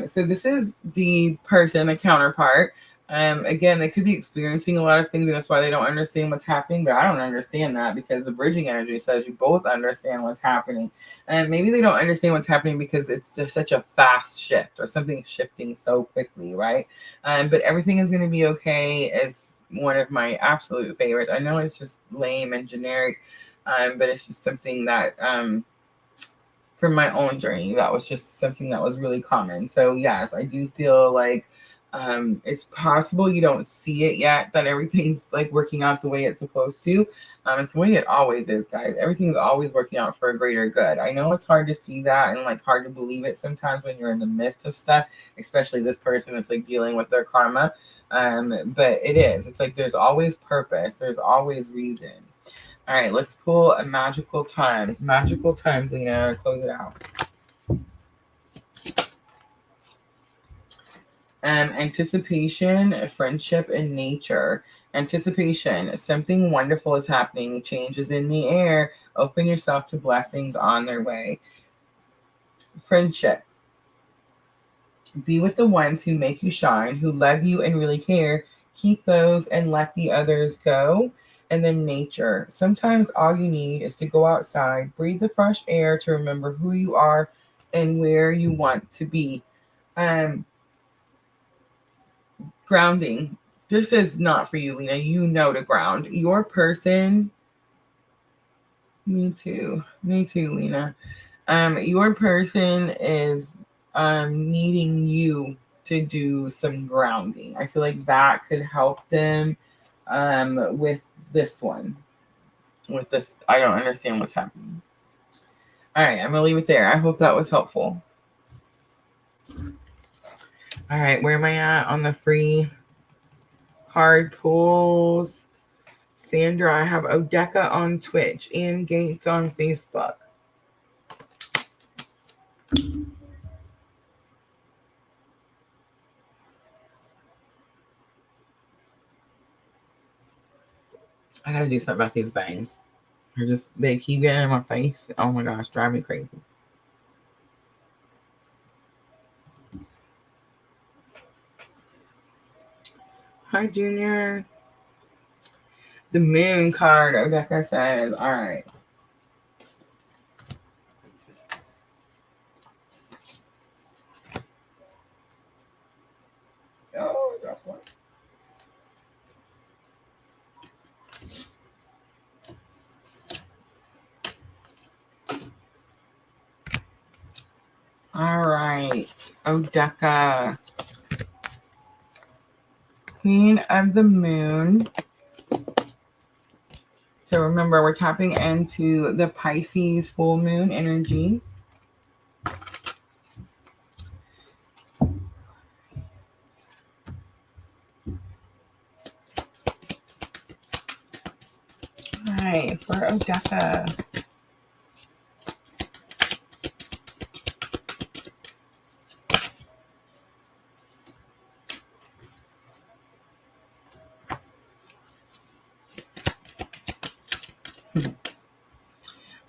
Speaker 1: So this is the person, the counterpart. Again, they could be experiencing a lot of things, and that's why they don't understand what's happening. But I don't understand that because the bridging energy says you both understand what's happening. And maybe they don't understand what's happening because there's such a fast shift or something shifting so quickly, right? But everything is going to be okay is one of my absolute favorites. I know it's just lame and generic. But it's just something that from my own journey, that was just something that was really common. So yes, I do feel like it's possible you don't see it yet, that everything's like working out the way it's supposed to. It's the way it always is, guys. Everything's always working out for a greater good. I know it's hard to see that and like hard to believe it sometimes when you're in the midst of stuff, especially this person that's like dealing with their karma. But it is. It's like there's always purpose. There's always reason. All right, let's pull a magical times. Magical times, Lena. Close it out. Anticipation, friendship, and nature. Anticipation. Something wonderful is happening. Changes in the air. Open yourself to blessings on their way. Friendship. Be with the ones who make you shine, who love you and really care. Keep those and let the others go. And then nature. Sometimes all you need is to go outside, breathe the fresh air to remember who you are and where you want to be. Grounding. This is not for you, Lena. You know to ground. Your person. Me too. Me too, Lena. Your person is needing you to do some grounding. I feel like that could help them with this one. With this, I don't understand what's happening. All right, I'm gonna leave it there. I hope that was helpful. All right, where am I at on the free card pulls? Sandra, I have Odeka on Twitch and Gates on Facebook. I gotta do something about these bangs. They keep getting in my face. Oh my gosh, drive me crazy. Hi, Junior. The moon card, Odeka says. All right. Oh, that's one. All right, Odeka. Queen of the Moon. So remember, we're tapping into the Pisces full moon energy. All right, for Odeka.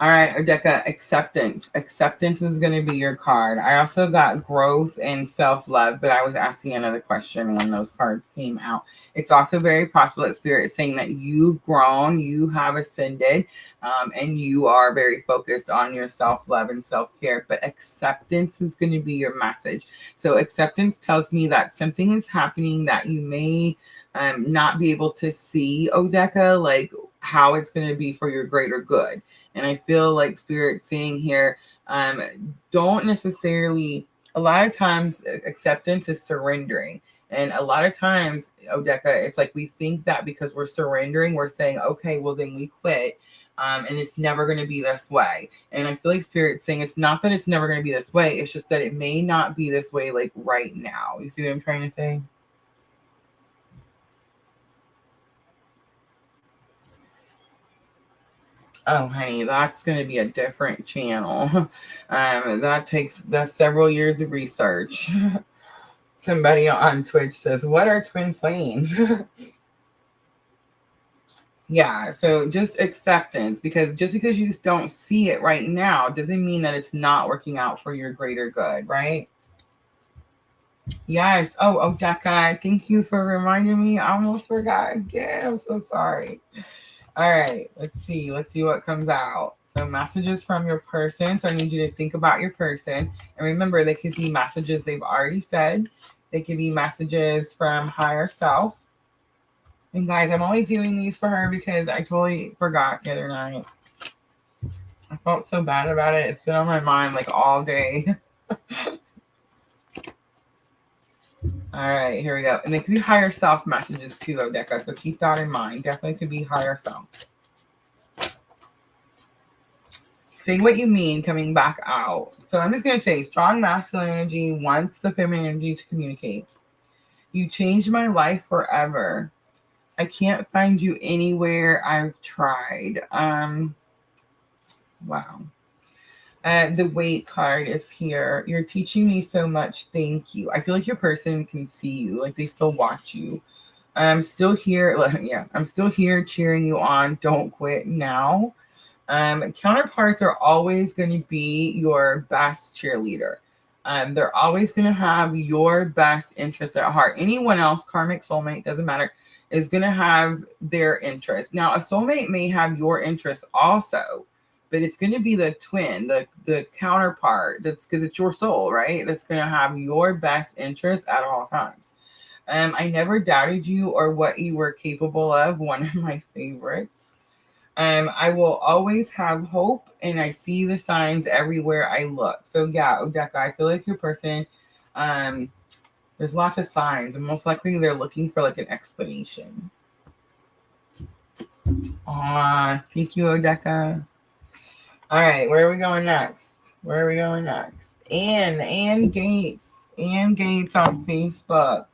Speaker 1: All right, Odeka, acceptance. Acceptance is going to be your card. I also got growth and self-love, but I was asking another question when those cards came out. It's also very possible that Spirit is saying that you've grown, you have ascended, and you are very focused on your self-love and self-care, but acceptance is going to be your message. So acceptance tells me that something is happening that you may not be able to see, Odeka, like how it's going to be for your greater good. And I feel like Spirit saying here, don't necessarily, a lot of times acceptance is surrendering. And a lot of times, Odeka, it's like we think that because we're surrendering, we're saying, okay, well, then we quit. And it's never going to be this way. And I feel like Spirit's saying it's not that it's never going to be this way. It's just that it may not be this way like right now. You see what I'm trying to say? Oh, honey, that's going to be a different channel. That's several years of research. Somebody on Twitch says, what are twin flames? Yeah, so just acceptance, because just because you don't see it right now doesn't mean that it's not working out for your greater good, right? Yes. Oh, Odeka, thank you for reminding me. I almost forgot again. I'm so sorry. All right, let's see what comes out. So messages from your person. So I need you to think about your person. And remember, they could be messages they've already said. They could be messages from higher self. And guys, I'm only doing these for her because I totally forgot the other night. I felt so bad about it. It's been on my mind like all day. All right, here we go. And they could be higher self messages too, Odeka. So keep that in mind. Definitely could be higher self. Say what you mean coming back out. So I'm just going to say strong masculine energy wants the feminine energy to communicate. You changed my life forever. I can't find you anywhere I've tried. Wow. The weight card is here. You're teaching me so much. Thank you. I feel like your person can see you. Like they still watch you. I'm still here. Yeah, I'm still here cheering you on. Don't quit now. Counterparts are always going to be your best cheerleader. They're always going to have your best interest at heart. Anyone else, karmic, soulmate, doesn't matter, is going to have their interest. Now, a soulmate may have your interest also, but it's going to be the twin, the counterpart. That's because it's your soul, right? That's going to have your best interest at all times. I never doubted you or what you were capable of. One of my favorites. I will always have hope, and I see the signs everywhere I look. So yeah, Odeka, I feel like your person. Um, there's lots of signs, and most likely they're looking for like an explanation. Thank you, Odeka. All right, where are we going next? Where are we going next? Ann Gates. Ann Gates on Facebook.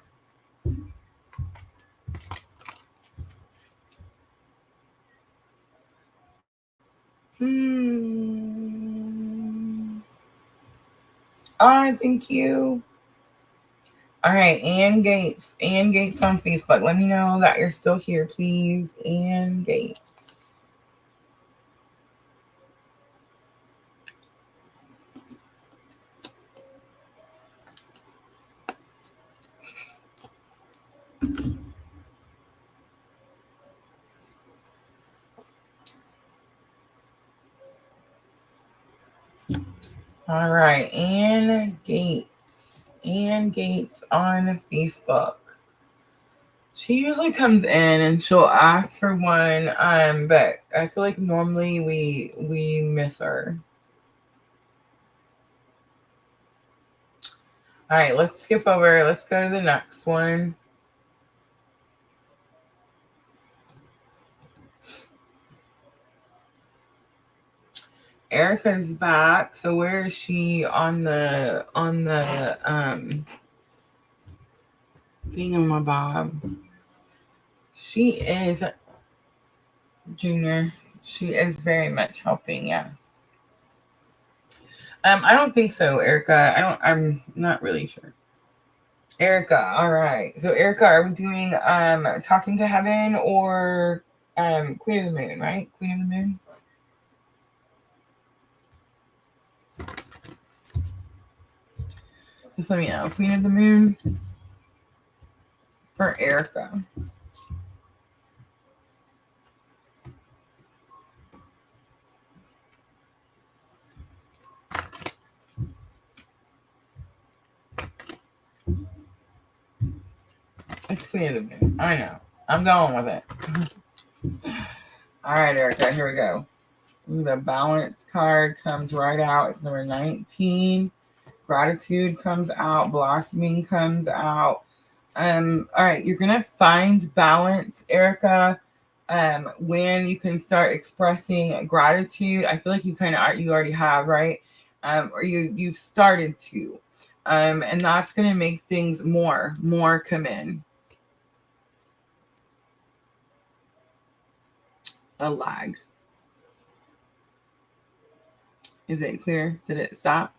Speaker 1: Thank you. All right, Ann Gates. Ann Gates on Facebook. Let me know that you're still here, please. Ann Gates. All right, Ann Gates. Ann Gates on Facebook. She usually comes in and she'll ask for one, but I feel like normally we miss her. All right, let's skip over. Let's go to the next one. Erica's back. So where is she on the thingamabob? She is Junior. She is very much helping, yes. I don't think so, Erica. I'm not really sure. Erica, all right. So Erica, are we doing Talking to Heaven or Queen of the Moon, right? Queen of the Moon? Just let me know. Queen of the Moon for Erica. It's Queen of the Moon. I know. I'm going with it. All right, Erica, here we go. The balance card comes right out. It's number 19. Gratitude comes out. Blossoming comes out. All right, you're gonna find balance, Erica. When you can start expressing gratitude. I feel like you already have, right? Or you've started to. And that's gonna make things more come in. A lag. Is it clear? Did it stop?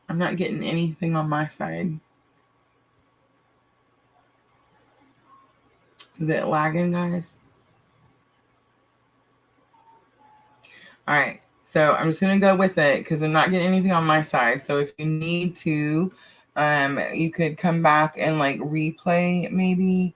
Speaker 1: I'm not getting anything on my side. Is it lagging, guys? All right. So I'm just going to go with it because I'm not getting anything on my side. So if you need to, you could come back and like replay maybe.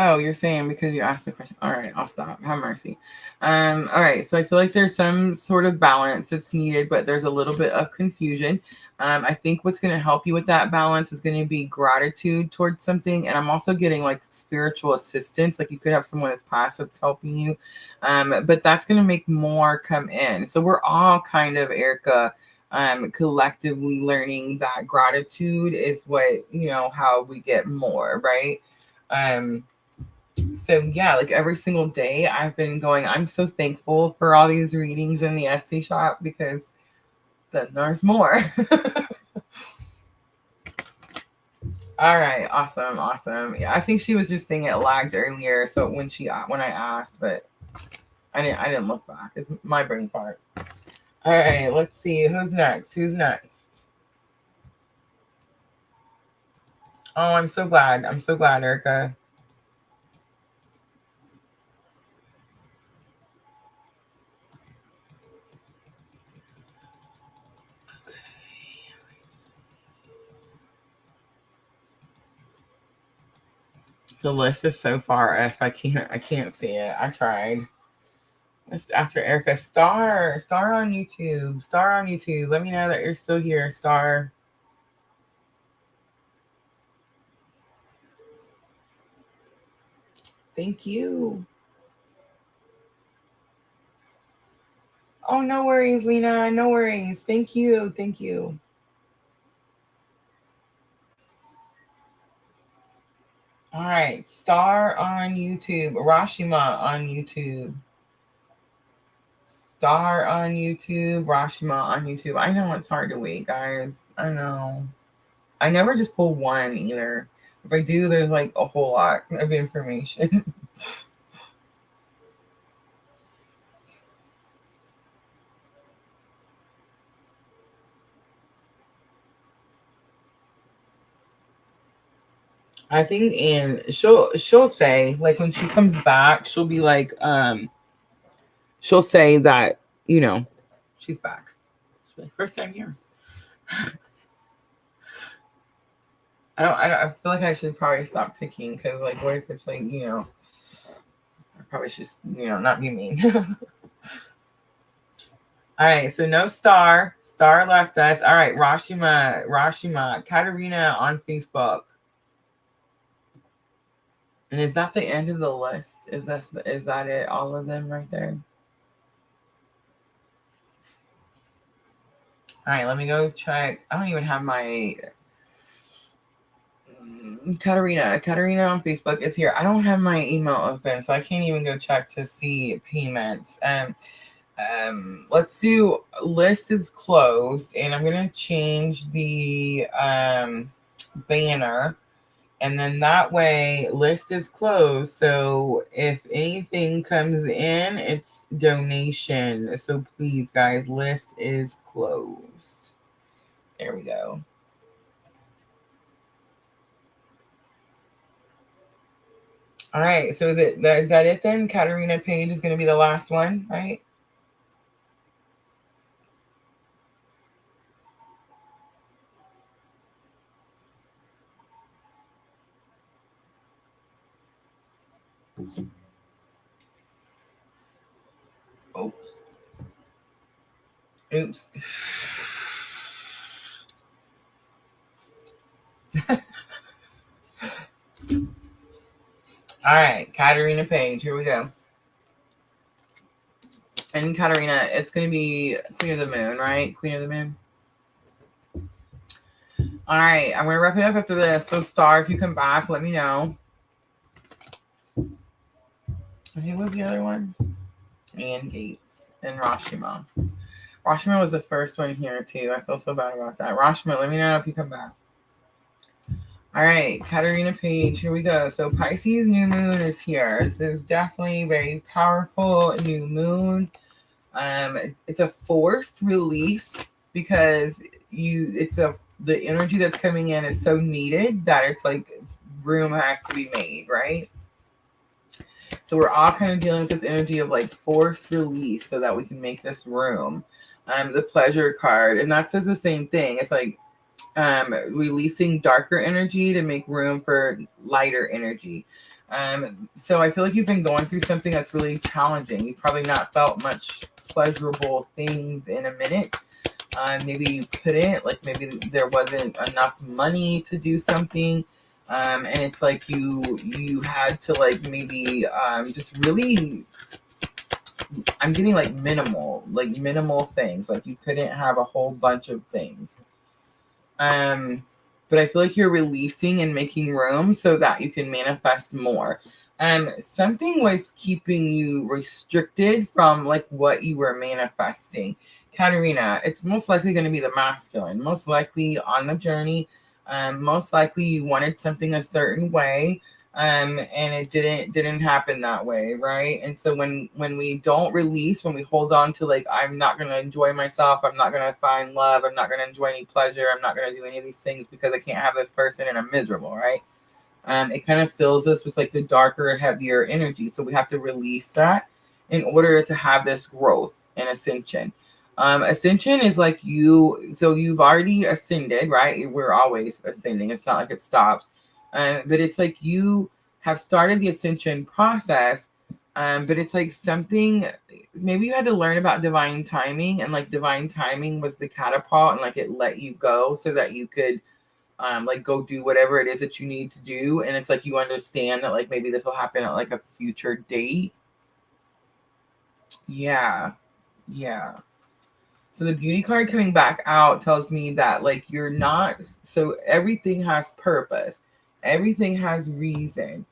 Speaker 1: Oh, you're saying because you asked the question. All right, I'll stop. Have mercy. All right, so I feel like there's some sort of balance that's needed, but there's a little bit of confusion. I think what's going to help you with that balance is going to be gratitude towards something. And I'm also getting like spiritual assistance. Like you could have someone that's past that's helping you. But that's going to make more come in. So we're all kind of, Erica, collectively learning that gratitude is what, how we get more, right? So yeah, like every single day I've been going, I'm so thankful for all these readings in the Etsy shop because then there's more. All right, awesome. Yeah, I think she was just saying it lagged earlier, so when I asked, but I didn't look back. It's my brain fart. All right, let's see who's next. Oh, I'm so glad, Erica. The list is so far up. I can't see it. I tried. It's after Erica. Star on YouTube. Star on YouTube. Let me know that you're still here. Star. Thank you. Oh, no worries, Lena. No worries. Thank you. Thank you. All right. Star on YouTube. Rashima on YouTube. Star on YouTube. Rashima on YouTube. I know it's hard to wait, guys. I know. I never just pull one either. If I do, there's like a whole lot of information. I think, and she'll say, like, when she comes back, she'll be like, she'll say that, you know, she's back. She's like, first time here. I feel like I should probably stop picking, because, like, what if it's like, you know, I probably should, you know, not be mean. All right, so no Star. Star left us. All right, Rashima, Katarina on Facebook. And is that the end of the list? Is that it? All of them right there? All right, let me go check. I don't even have my Katarina on Facebook is here. I don't have my email open, so I can't even go check to see payments. Let's do list is closed, and I'm gonna change the banner. And then that way, list is closed. So if anything comes in, it's donation. So please, guys, list is closed. There we go. All right. So is that it then? Katarina Page is going to be the last one, right? Oops. Oops. All right, Katarina Page. Here we go. And Katarina, it's going to be Queen of the Moon, right? Queen of the Moon. All right, I'm going to wrap it up after this. So, Star, if you come back, let me know. Okay, what was the other one? And Gates and Rashima. Rashima was the first one here, too. I feel so bad about that. Rashima, let me know if you come back. All right, Katarina Page, here we go. So Pisces new moon is here. This is definitely very powerful new moon. It's a forced release because the energy that's coming in is so needed that it's like room has to be made, right? So we're all kind of dealing with this energy of like forced release so that we can make this room. The pleasure card, and that says the same thing. It's like releasing darker energy to make room for lighter energy. So I feel like you've been going through something that's really challenging. You've probably not felt much pleasurable things in a minute. Maybe you couldn't, like maybe there wasn't enough money to do something. And it's like you had to like maybe just really, I'm getting like minimal things. Like you couldn't have a whole bunch of things. But I feel like you're releasing and making room so that you can manifest more. Something was keeping you restricted from like what you were manifesting. Katarina, it's most likely going to be the masculine, most likely on the journey. Most likely you wanted something a certain way. And it didn't happen that way, right? And so when we don't release, when we hold on to like, I'm not going to enjoy myself, I'm not going to find love, I'm not going to enjoy any pleasure, I'm not going to do any of these things because I can't have this person and I'm miserable, right? It kind of fills us with like the darker, heavier energy. So we have to release that in order to have this growth and ascension. Ascension is like so you've already ascended, right? We're always ascending. It's not like it stops. But it's like you have started the ascension process. But it's like something, maybe you had to learn about divine timing, and like divine timing was the catapult, and like it let you go so that you could like go do whatever it is that you need to do. And it's like you understand that like maybe this will happen at like a future date. Yeah. So the beauty card coming back out tells me that like you're not, so everything has purpose, everything has reason.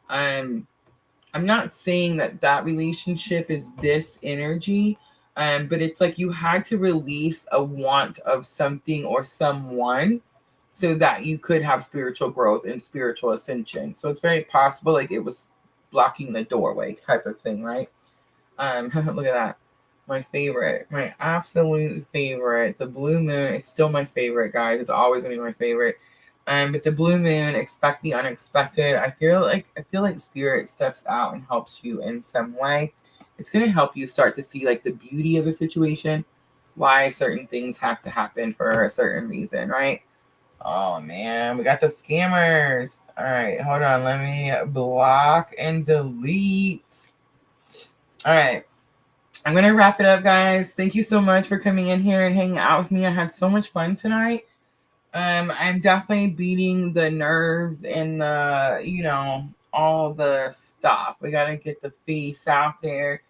Speaker 1: I'm not saying that that relationship is this energy, but it's like you had to release a want of something or someone so that you could have spiritual growth and spiritual ascension. So it's very possible like it was blocking the doorway type of thing, right? Look at that. My favorite, my absolute favorite, the blue moon. It's still my favorite, guys. It's always gonna be my favorite. But the blue moon, expect the unexpected. I feel like spirit steps out and helps you in some way. It's gonna help you start to see like the beauty of a situation, why certain things have to happen for a certain reason, right? Oh man, we got the scammers. All right, hold on. Let me block and delete. All right. I'm going to wrap it up, guys. Thank you so much for coming in here and hanging out with me. I had so much fun tonight. I'm definitely beating the nerves and the, all the stuff. We got to get the face out there.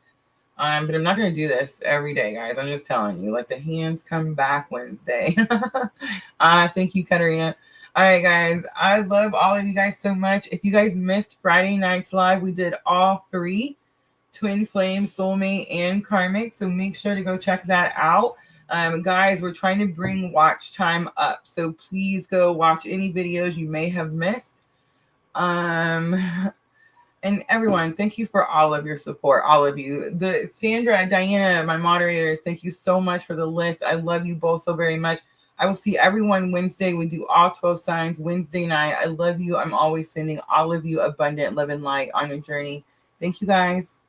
Speaker 1: But I'm not going to do this every day, guys. I'm just telling you, let the hands come back Wednesday. Thank you, Katarina. All right, guys. I love all of you guys so much. If you guys missed Friday night's live, we did all 3. Twin flame, soulmate, and karmic. So make sure to go check that out. Guys, we're trying to bring watch time up. So please go watch any videos you may have missed. And everyone, thank you for all of your support, all of you. The Sandra, Diana, my moderators, thank you so much for the list. I love you both so very much. I will see everyone Wednesday. We do all 12 signs Wednesday night. I love you. I'm always sending all of you abundant love and light on your journey. Thank you, guys.